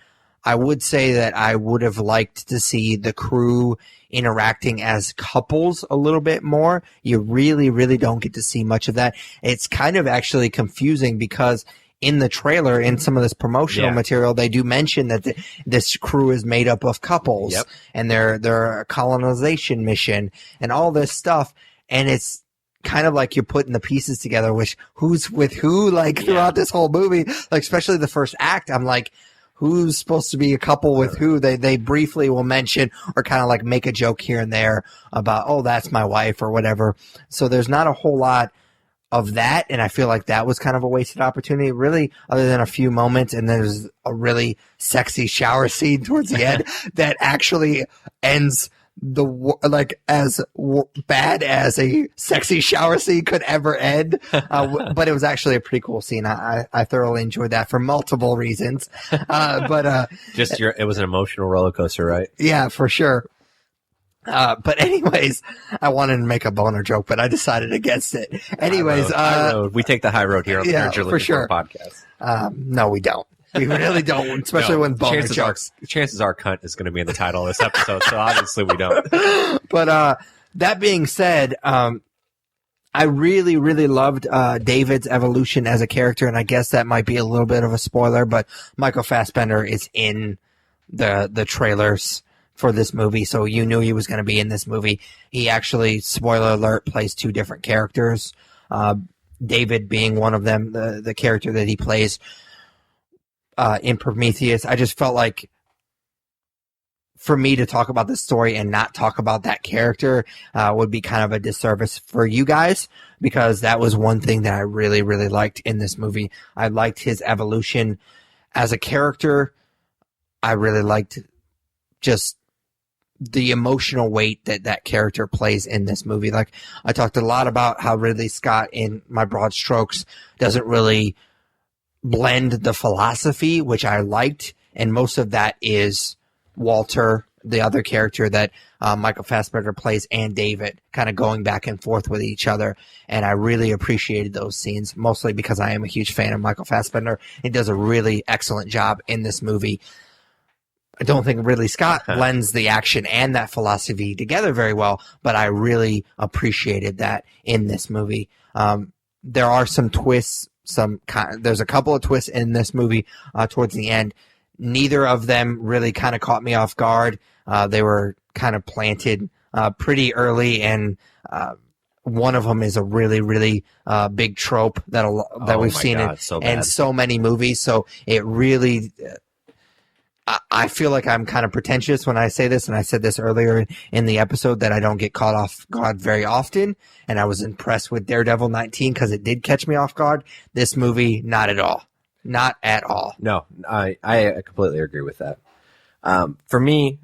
I would say that I would have liked to see the crew interacting as couples a little bit more. You really, really don't get to see much of that. It's kind of actually confusing because in the trailer, in some of this promotional material, they do mention that this crew is made up of couples, and they're a colonization mission and all this stuff. And it's kind of like you're putting the pieces together, which who's with who, like throughout this whole movie, like especially the first act. I'm like, who's supposed to be a couple with who? They briefly will mention or kind of like make a joke here and there about, oh, that's my wife or whatever. So there's not a whole lot of that, and I feel like that was kind of a wasted opportunity, really, other than a few moments. And there's a really sexy shower scene towards the end that actually ends as bad as a sexy shower scene could ever end. But it was actually a pretty cool scene. I thoroughly enjoyed that for multiple reasons. It was an emotional roller coaster, right? Yeah, for sure. But anyways, I wanted to make a boner joke, but I decided against it. Anyways, high road. We take the high road here on the Nerds You're Looking For podcast. No, we don't. We really don't, especially when boner jokes. Chances are cunt is going to be in the title of this episode, so obviously we don't. But that being said, I really, really loved David's evolution as a character, and I guess that might be a little bit of a spoiler, but Michael Fassbender is in the trailers for this movie, so you knew he was going to be in this movie. He actually, spoiler alert, plays two different characters. David being one of them, the character that he plays in Prometheus. I just felt like for me to talk about this story and not talk about that character would be kind of a disservice for you guys, because that was one thing that I really, really liked in this movie. I liked his evolution as a character. I really liked just the emotional weight that character plays in this movie. Like, I talked a lot about how Ridley Scott, in my broad strokes, doesn't really blend the philosophy, which I liked, and most of that is Walter, the other character that Michael Fassbender plays, and David kind of going back and forth with each other. And I really appreciated those scenes, mostly because I am a huge fan of Michael Fassbender. He does a really excellent job in this movie. I don't think Ridley Scott blends the action and that philosophy together very well, but I really appreciated that in this movie. There are some twists, there's a couple of twists in this movie towards the end. Neither of them really kind of caught me off guard. They were kind of planted pretty early, and one of them is a really, really big trope that we've seen in so many movies. So it really... I feel like I'm kind of pretentious when I say this, and I said this earlier in the episode, that I don't get caught off guard very often, and I was impressed with Daredevil 19 because it did catch me off guard. This movie, not at all. Not at all. No, I completely agree with that. For me,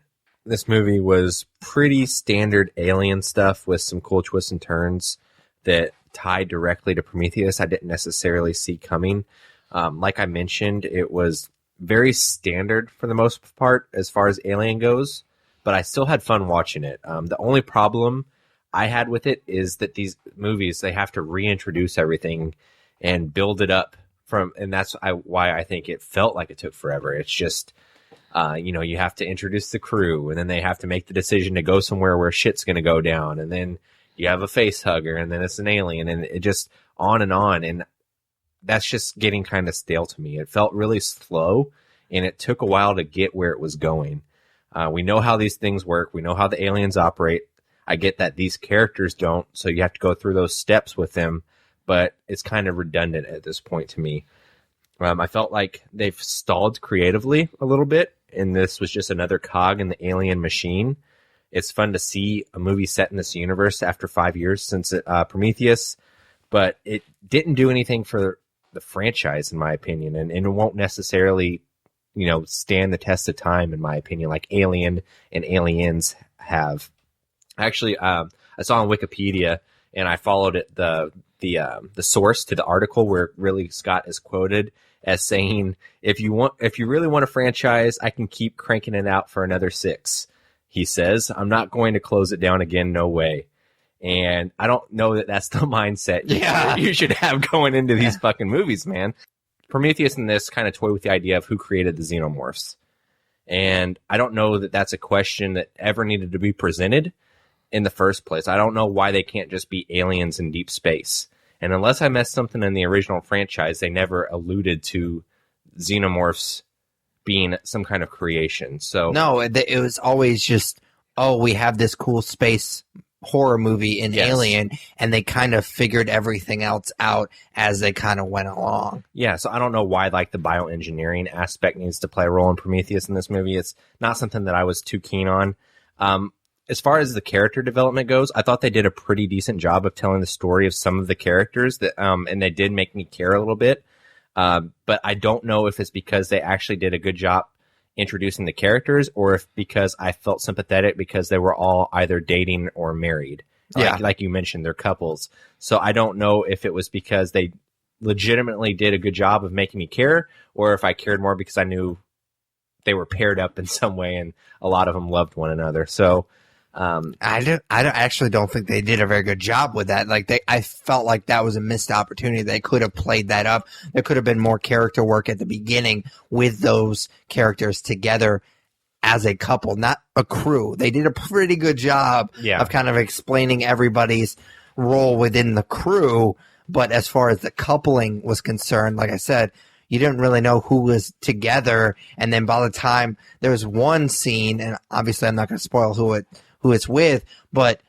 this movie was pretty standard alien stuff with some cool twists and turns that tied directly to Prometheus I didn't necessarily see coming. Like I mentioned, it was very standard for the most part as far as Alien goes, but I still had fun watching it. The only problem I had with it is that these movies, they have to reintroduce everything and build it up and that's why I think it felt like it took forever. It's just, you have to introduce the crew, and then they have to make the decision to go somewhere where shit's going to go down, and then you have a face hugger, and then it's an alien, and it just on, and that's just getting kind of stale to me. It felt really slow, and it took a while to get where it was going. We know how these things work. We know how the aliens operate. I get that these characters don't, so you have to go through those steps with them, but it's kind of redundant at this point to me. I felt like they've stalled creatively a little bit, and this was just another cog in the alien machine. It's fun to see a movie set in this universe after 5 years since Prometheus, but it didn't do anything for the franchise, in my opinion, and it won't necessarily, stand the test of time, in my opinion, like Alien and Aliens have. Actually, I saw on Wikipedia, and I followed it, the source to the article where Ridley Scott is quoted, as saying, if you really want a franchise, I can keep cranking it out for another 6. He says, I'm not going to close it down again. No way. And I don't know that that's the mindset you should have going into these fucking movies, man. Prometheus and this kind of toy with the idea of who created the xenomorphs. And I don't know that that's a question that ever needed to be presented in the first place. I don't know why they can't just be aliens in deep space. And unless I missed something in the original franchise, they never alluded to xenomorphs being some kind of creation. So no, it was always just, oh, we have this cool space horror movie in Alien, and they kind of figured everything else out as they kind of went along. Yeah, so I don't know why like the bioengineering aspect needs to play a role in Prometheus in this movie. It's not something that I was too keen on. As far as the character development goes, I thought they did a pretty decent job of telling the story of some of the characters that, and they did make me care a little bit. But I don't know if it's because they actually did a good job introducing the characters, or if because I felt sympathetic because they were all either dating or married. Like you mentioned, they're couples. So I don't know if it was because they legitimately did a good job of making me care, or if I cared more because I knew they were paired up in some way and a lot of them loved one another. So I actually don't think they did a very good job with that. I felt like that was a missed opportunity. They could have played that up. There could have been more character work at the beginning with those characters together as a couple, not a crew. They did a pretty good job of kind of explaining everybody's role within the crew. But as far as the coupling was concerned, like I said, you didn't really know who was together. And then by the time there was one scene, and obviously I'm not going to spoil who it's with, but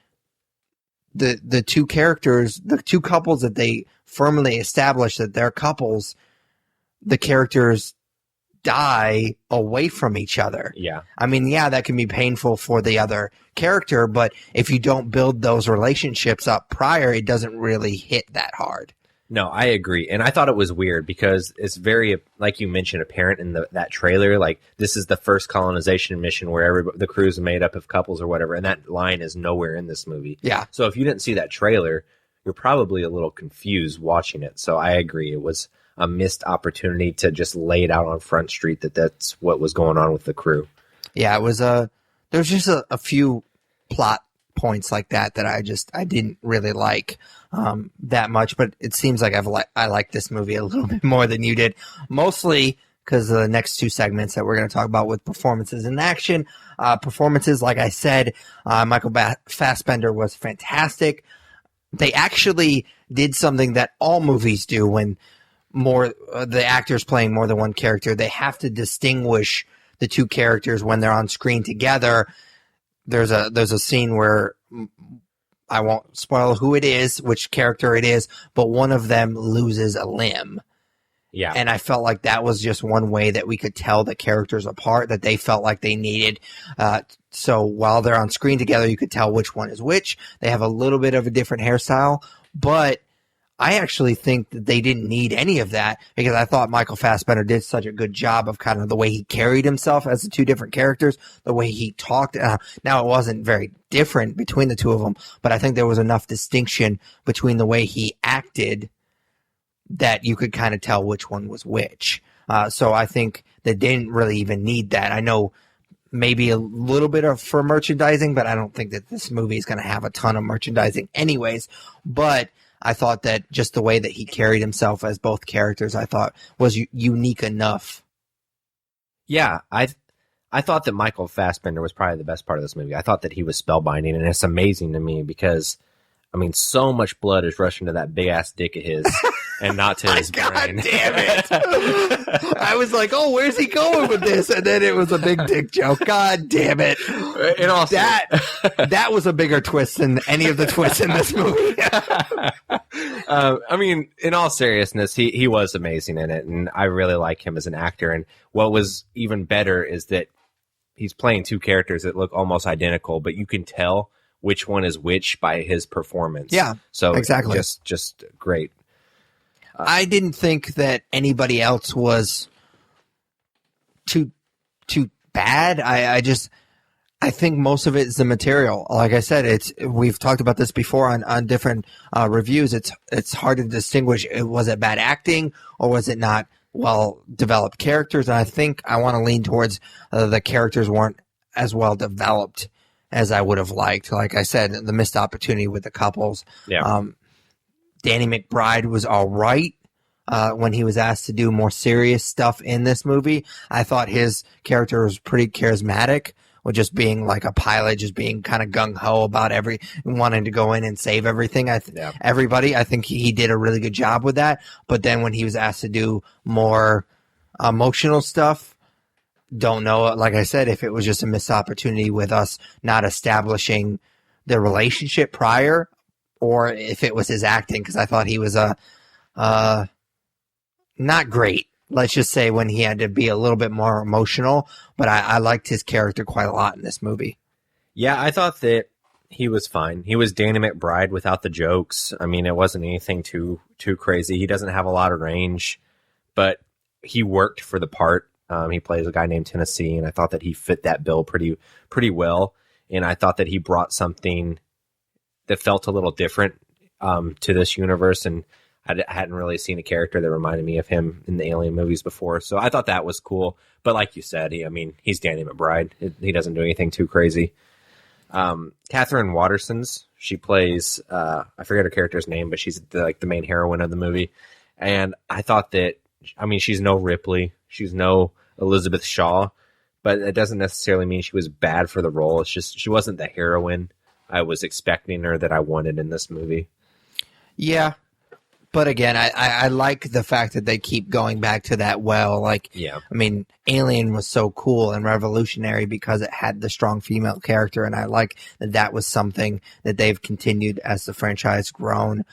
the two characters, the two couples that they firmly established that they're couples, the characters die away from each other. Yeah. I mean, that can be painful for the other character, but if you don't build those relationships up prior, it doesn't really hit that hard. No, I agree. And I thought it was weird because it's very, like you mentioned, apparent in that trailer. Like, this is the first colonization mission where the crew's made up of couples or whatever. And that line is nowhere in this movie. Yeah. So if you didn't see that trailer, you're probably a little confused watching it. So I agree. It was a missed opportunity to just lay it out on Front Street that's what was going on with the crew. Yeah, it was there's just a few plot points like that I didn't really like that much, but it seems like I like this movie a little bit more than you did, mostly because of the next two segments that we're going to talk about with performances in action. Performances, like I said, Michael Fassbender was fantastic. They actually did something that all movies do when the actors playing more than one character. They have to distinguish the two characters when they're on screen together. There's a scene where I won't spoil who it is, which character it is, but one of them loses a limb. Yeah. And I felt like that was just one way that we could tell the characters apart, that they felt like they needed. So while they're on screen together, you could tell which one is which. They have a little bit of a different hairstyle, but I actually think that they didn't need any of that because I thought Michael Fassbender did such a good job of kind of the way he carried himself as the two different characters, the way he talked. Now, it wasn't very different between the two of them, but I think there was enough distinction between the way he acted that you could kind of tell which one was which. So I think they didn't really even need that. I know maybe a little bit for merchandising, but I don't think that this movie is going to have a ton of merchandising anyways. But I thought that just the way that he carried himself as both characters, I thought was unique enough. Yeah, I thought that Michael Fassbender was probably the best part of this movie. I thought that he was spellbinding, and it's amazing to me because, I mean, so much blood is rushing to that big-ass dick of his and not to his God brain. Damn it. I was like, oh, where's he going with this? And then it was a big dick joke. God damn it. And also, that was a bigger twist than any of the twists in this movie. I mean, in all seriousness, he was amazing in it, and I really like him as an actor. And what was even better is that he's playing two characters that look almost identical, but you can tell which one is which by his performance. Yeah, so exactly. Just great. I didn't think that anybody else was too bad. I think most of it is the material. Like I said, we've talked about this before on different reviews. It's hard to distinguish. Was it bad acting or was it not well developed characters, and I think I want to lean towards the characters weren't as well developed as I would have liked. Like I said, the missed opportunity with the couples. Yeah. Danny McBride was all right when he was asked to do more serious stuff in this movie. I thought his character was pretty charismatic, with just being like a pilot, just being kind of gung-ho about wanting to go in and save everything. Everybody. I think he did a really good job with that. But then when he was asked to do more emotional stuff, don't know, like I said, if it was just a missed opportunity with us not establishing the relationship prior, or if it was his acting, because I thought he was not great. Let's just say when he had to be a little bit more emotional, but I liked his character quite a lot in this movie. Yeah, I thought that he was fine. He was Danny McBride without the jokes. I mean, it wasn't anything too crazy. He doesn't have a lot of range, but he worked for the part. He plays a guy named Tennessee, and I thought that he fit that bill pretty well. And I thought that he brought something that felt a little different to this universe, and I hadn't really seen a character that reminded me of him in the Alien movies before. So I thought that was cool. But like you said, he's Danny McBride. He doesn't do anything too crazy. Catherine Waterson's, she plays, I forget her character's name, but she's the main heroine of the movie. And I thought that, she's no Ripley. She's no Elizabeth Shaw. But it doesn't necessarily mean she was bad for the role. It's just she wasn't the heroine I was expecting her that I wanted in this movie. Yeah. But again, I like the fact that they keep going back to that well. Like, yeah. Alien was so cool and revolutionary because it had the strong female character, and I like that was something that they've continued as the franchise grown.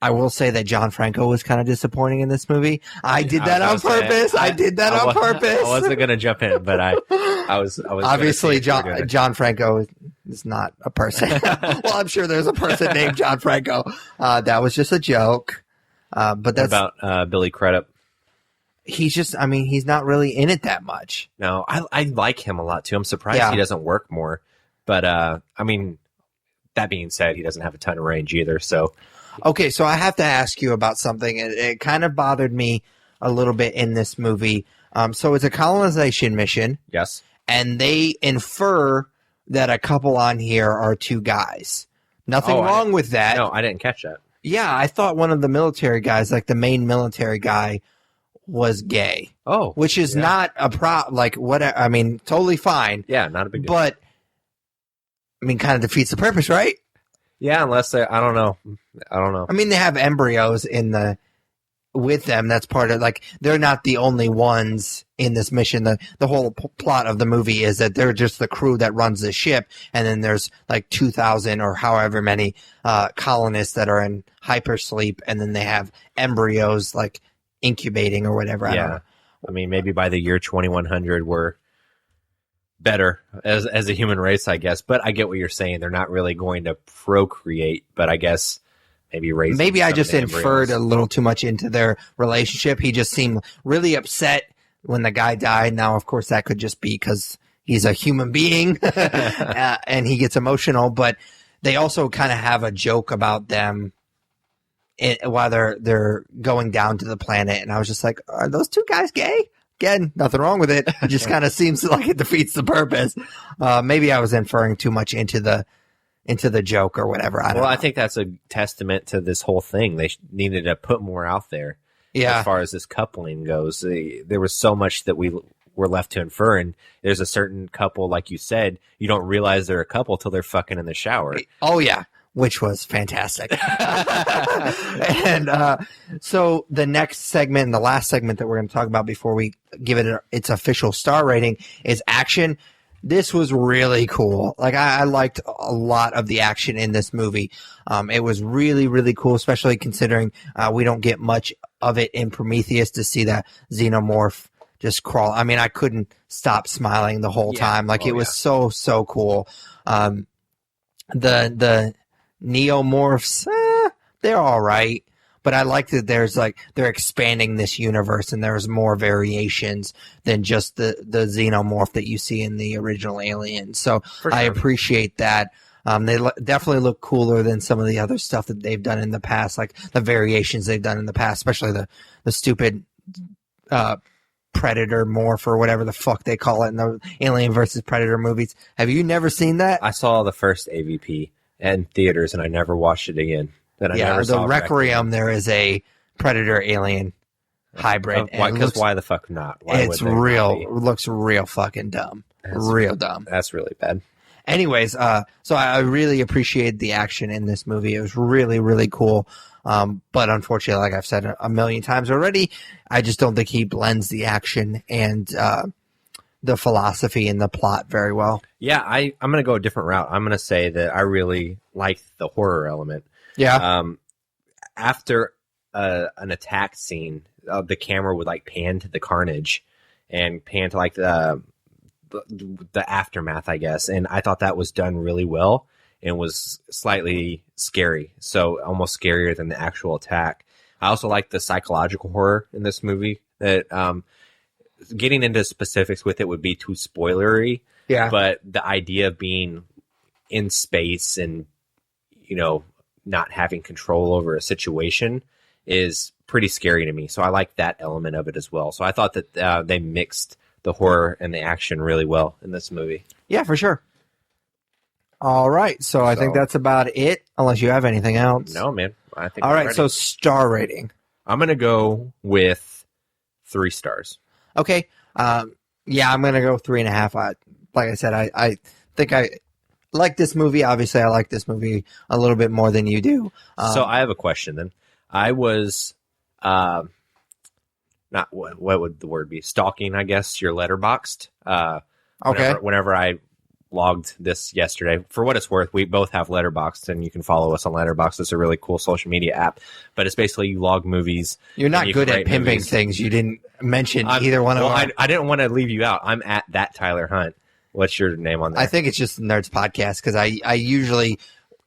I will say that John Franco was kind of disappointing in this movie. I did that on purpose. I wasn't going to jump in, but I was obviously John Franco is not a person. Well, I'm sure there's a person named John Franco. That was just a joke. But that's what about Billy Crudup. He's just, he's not really in it that much. No, I like him a lot too. I'm surprised he doesn't work more. But that being said, he doesn't have a ton of range either. So. Okay, so I have to ask you about something. It kind of bothered me a little bit in this movie. So it's a colonization mission. Yes. And they infer that a couple on here are two guys. Nothing wrong with that. No, I didn't catch that. Yeah, I thought one of the military guys, like the main military guy, was gay. Oh. Which is not a totally fine. Yeah, not a big deal. But, kind of defeats the purpose, right? Yeah, unless I don't know. They have embryos with them. That's part of, they're not the only ones in this mission. The whole plot of the movie is that they're just the crew that runs the ship, and then there's 2,000 or however many colonists that are in hypersleep, and then they have embryos incubating or whatever. I don't know. Maybe by the year 2100 we're better as a human race, I guess. But I get what you're saying. They're not really going to procreate, but I guess maybe I just inferred a little too much into their relationship. He just seemed really upset when the guy died. Now, of course, that could just be because he's a human being and he gets emotional. But they also kind of have a joke about them while they're going down to the planet. And I was just like, are those two guys gay? Again, nothing wrong with it. It just kind of seems like it defeats the purpose. Maybe I was inferring too much into the joke or whatever. I don't know. I think that's a testament to this whole thing. They needed to put more out there. Yeah. As far as this coupling goes, there was so much that we were left to infer. And there's a certain couple, like you said, you don't realize they're a couple till they're fucking in the shower. Oh yeah. Which was fantastic. And so the next segment and the last segment that we're going to talk about before we give it its official star rating is action. This was really cool. I liked a lot of the action in this movie. It was really, really cool, especially considering we don't get much of it in Prometheus to see that xenomorph just crawl. I couldn't stop smiling the whole time. It was so cool. The neomorphs, they're all right, but I like that they're expanding this universe and there's more variations than just the xenomorph that you see in the original Alien. So I appreciate that. They definitely look cooler than some of the other stuff that they've done in the past, like the variations they've done in the past, especially the stupid Predator morph or whatever the fuck they call it in the Alien versus Predator movies. Have you never seen that? I saw the first AVP in theaters, and I never watched it again. The Requiem, there is a Predator Alien hybrid. Why the fuck not? It's real. It looks real fucking dumb. Real dumb. That's really bad. Anyways, so I really appreciated the action in this movie. It was really, really cool. But unfortunately, like I've said a million times already, I just don't think he blends the action and the philosophy and the plot very well. Yeah, I'm going to go a different route. I'm going to say that I really like the horror element. Yeah. After an attack scene, the camera would like pan to the carnage and pan to like the aftermath, I guess. And I thought that was done really well and was slightly scary. So almost scarier than the actual attack. I also like the psychological horror in this movie. That getting into specifics with it would be too spoilery. Yeah. But the idea of being in space and, not having control over a situation is pretty scary to me. So I like that element of it as well. So I thought that they mixed the horror and the action really well in this movie. Yeah, for sure. All right. So I think that's about it, unless you have anything else. No, man. I think all right. So star rating. I'm going to go with 3 stars. Okay. Yeah, I'm going to go 3.5. Like I said, I think I like this movie. Obviously, I like this movie a little bit more than you do. So I have a question then. I was not what would the word be? Stalking, I guess, your Letterboxd. Okay. Whenever I logged this yesterday, for what it's worth, we both have Letterboxd, and you can follow us on Letterboxd. It's a really cool social media app, but it's basically you log movies. You're not good at pimping things. You didn't mention either one of them. I didn't want to leave you out. I'm at that Tyler Hunt. What's your name on there? I think it's just the Nerds Podcast because I usually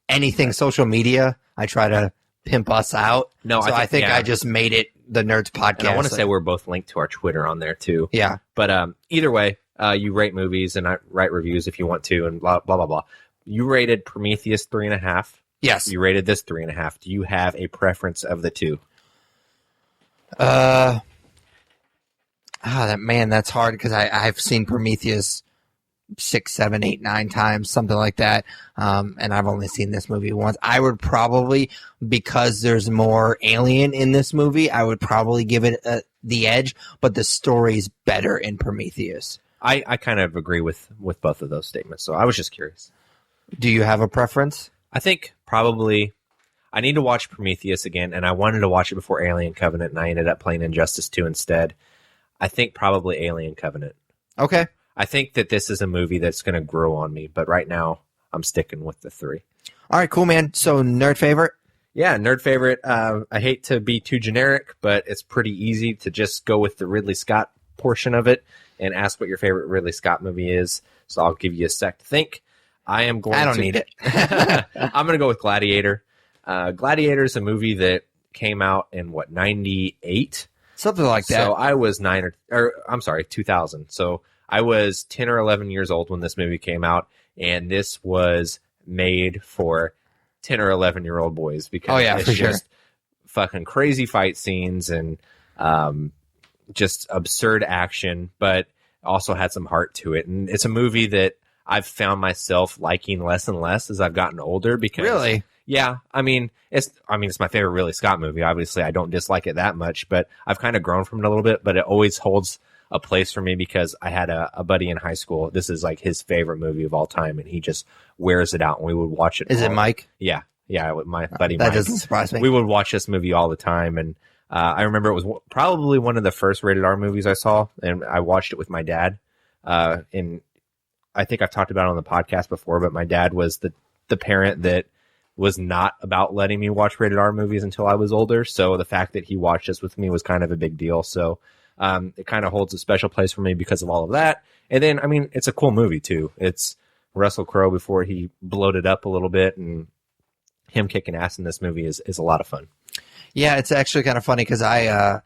anything social media I try to pimp us out. No, so I think I just made it the Nerds Podcast. And I want to say we're both linked to our Twitter on there too. Yeah, but either way, you rate movies and I write reviews if you want to, and blah blah blah blah. You rated Prometheus 3.5. Yes, you rated this 3.5. Do you have a preference of the two? That's hard because I've seen Prometheus 6, 7, 8, 9 times, something like that. And I've only seen this movie once. I would probably, because there's more alien in this movie, I would probably give it the edge, but the story's better in Prometheus. I kind of agree with both of those statements. So I was just curious. Do you have a preference? I think probably I need to watch Prometheus again, and I wanted to watch it before Alien Covenant, and I ended up playing Injustice 2 instead. I think probably Alien Covenant. Okay. I think that this is a movie that's going to grow on me, but right now I'm sticking with the 3. All right, cool, man. So nerd favorite? Yeah, nerd favorite. I hate to be too generic, but it's pretty easy to just go with the Ridley Scott portion of it and ask what your favorite Ridley Scott movie is. So I'll give you a sec to think. I don't need it. I'm going to go with Gladiator. Gladiator is a movie that came out in 98? Something like that. So I was 2000. So I was 10 or 11 years old when this movie came out, and this was made for 10 or 11-year-old boys because it's just fucking crazy fight scenes and just absurd action, but also had some heart to it. And it's a movie that I've found myself liking less and less as I've gotten older because really? Yeah, it's my favorite Ridley Scott movie. Obviously, I don't dislike it that much, but I've kind of grown from it a little bit, but it always holds a place for me because I had a buddy in high school. This is like his favorite movie of all time, and he just wears it out, and we would watch it. Is it Mike? Yeah, my buddy that Mike. That doesn't surprise me. We would watch this movie all the time, and I remember it was probably one of the first rated R movies I saw, and I watched it with my dad. And I think I've talked about it on the podcast before, but my dad was the parent that was not about letting me watch rated R movies until I was older. So the fact that he watched this with me was kind of a big deal. So it kind of holds a special place for me because of all of that. And then, it's a cool movie too. It's Russell Crowe before he bloated up a little bit, and him kicking ass in this movie is a lot of fun. Yeah, it's actually kind of funny because I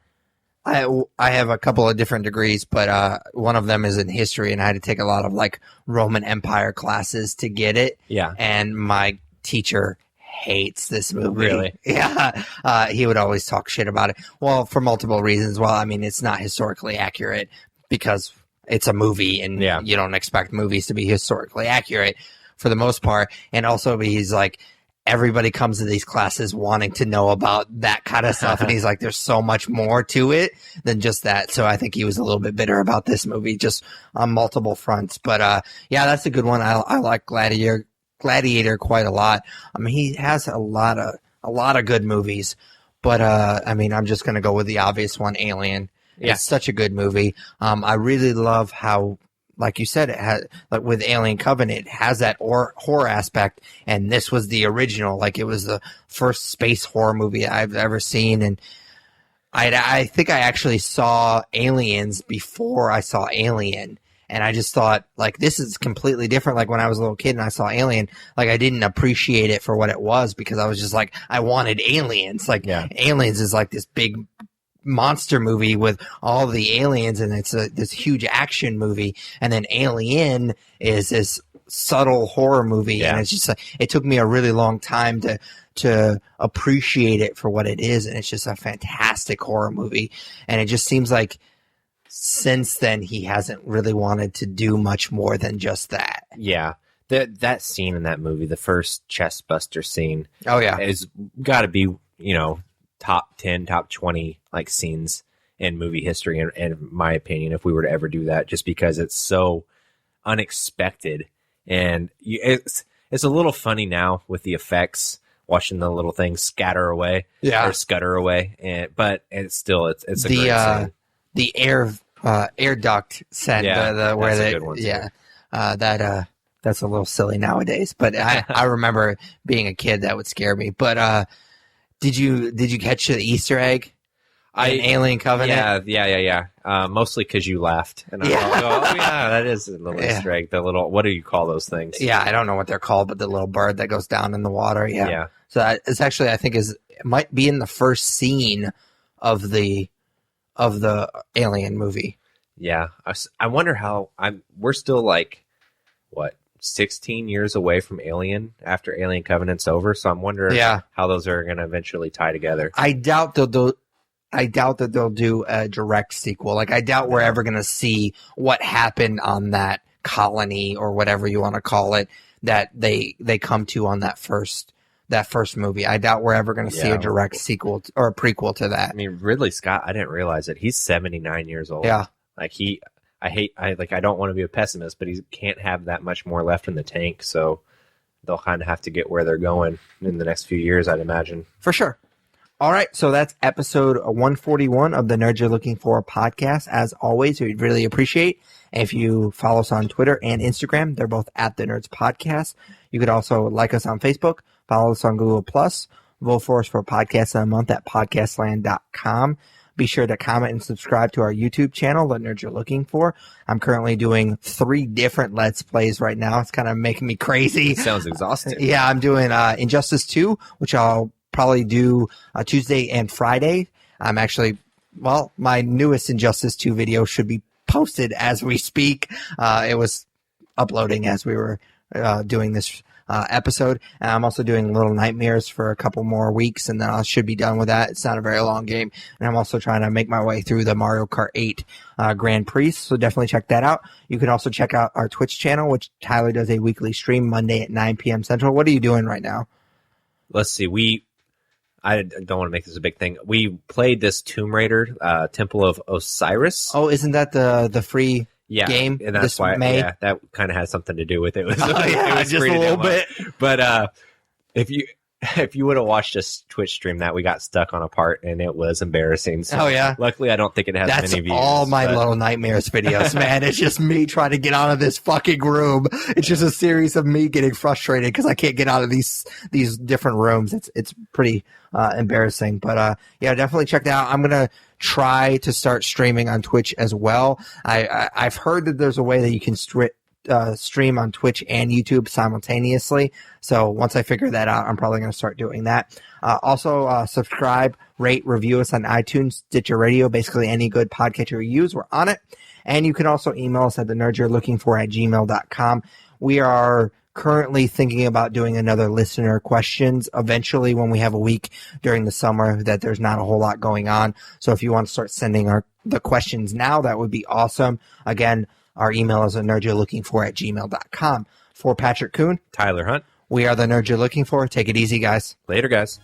I have a couple of different degrees, but one of them is in history, and I had to take a lot of like Roman Empire classes to get it. Yeah. And my teacher hates this movie. Really? Yeah. He would always talk shit about it. Well, for multiple reasons. Well, I mean, it's not historically accurate because it's a movie, and you don't expect movies to be historically accurate for the most part. And also, he's like, everybody comes to these classes wanting to know about that kind of stuff. And he's like, there's so much more to it than just that. So I think he was a little bit bitter about this movie just on multiple fronts. But yeah, that's a good one. I like Gladiator quite a lot. I mean, he has a lot of good movies. But I mean, I'm just going to go with the obvious one, Alien. Yeah. It's such a good movie. I really love how, like you said, it has, like with Alien Covenant, it has that horror aspect, and this was the original. Like, it was the first space horror movie I've ever seen, and I think I actually saw Aliens before I saw Alien, and I just thought, like, this is completely different. Like, when I was a little kid and I saw Alien, like, I didn't appreciate it for what it was because I was just like, I wanted aliens. Like, Aliens is like this big monster movie with all the aliens, and it's this huge action movie, and then Alien is this subtle horror movie, and it's just it took me a really long time to appreciate it for what it is, and it's just a fantastic horror movie. And it just seems like since then he hasn't really wanted to do much more than just that. That scene in that movie, the first chest buster scene, is got to be, top 10, top 20 like scenes in movie history, and in my opinion, if we were to ever do that, just because it's so unexpected. And it's a little funny now with the effects, watching the little things scatter away or scutter away, but it's still it's a great scene. The air duct scent, where they, a good one too. That's a little silly nowadays, but I remember being a kid that would scare me. But did you catch the Easter egg in Alien Covenant? Yeah. Mostly because you laughed, and I go, oh yeah, that is a little Easter egg. The little, what do you call those things? Yeah, I don't know what they're called, but the little bird that goes down in the water. Yeah. So it's actually, I think, it might be in the first scene of the Alien movie. Yeah, I wonder how we're still like, what, 16 years away from Alien after Alien Covenant's over, so I'm wondering how those are going to eventually tie together. I doubt that they'll do a direct sequel. Like, I doubt we're ever going to see what happened on that colony or whatever you want to call it that they come to on that first movie. I doubt we're ever going to see a direct sequel or a prequel to that. I mean, Ridley Scott, I didn't realize it. He's 79 years old. Yeah. Like, I don't want to be a pessimist, but he can't have that much more left in the tank, so they'll kind of have to get where they're going in the next few years, I'd imagine. For sure. All right, so that's episode 141 of the Nerds You're Looking For podcast. As always, we'd really appreciate if you follow us on Twitter and Instagram. They're both at the Nerds Podcast. You could also like us on Facebook, follow us on Google+, vote for us for Podcast of the Month at podcastland.com. Be sure to comment and subscribe to our YouTube channel, The Nerds You're Looking For. I'm currently doing 3 different Let's Plays right now. It's kind of making me crazy. It sounds exhausting. Yeah, I'm doing Injustice 2, which I'll probably do Tuesday and Friday. I'm actually, my newest Injustice 2 video should be posted as we speak. It was uploading as we were doing this episode. And I'm also doing Little Nightmares for a couple more weeks, and then I should be done with that. It's not a very long game. And I'm also trying to make my way through the Mario Kart 8 Grand Prix, so definitely check that out. You can also check out our Twitch channel, which Tyler does a weekly stream Monday at 9 p.m. Central. What are you doing right now? Let's see. I don't want to make this a big thing. We played this Tomb Raider, Temple of Osiris. Oh, isn't that the free game? And that's why that kind of has something to do with it. It was, it was just a little bit. But if you would have watched us Twitch stream that, we got stuck on a part and it was embarrassing. So luckily, I don't think it has many views. That's all my Little Nightmares videos, man. It's just me trying to get out of this fucking room. It's just a series of me getting frustrated because I can't get out of these different rooms. It's pretty embarrassing. But definitely check that out. I'm gonna try to start streaming on Twitch as well. I've heard that there's a way that you can stream on Twitch and YouTube simultaneously. So once I figure that out, I'm probably going to start doing that. Also, subscribe, rate, review us on iTunes, Stitcher Radio, basically any good podcatcher you use, we're on it. And you can also email us at thenerdyourlooking4@gmail.com. We are currently thinking about doing another listener questions eventually when we have a week during the summer that there's not a whole lot going on. So if you want to start sending the questions now, that would be awesome. Again, our email is thenerdyourlooking4@gmail.com. For Patrick Kuhn, Tyler Hunt. We are the Nerd You're Looking For. Take it easy, guys. Later, guys.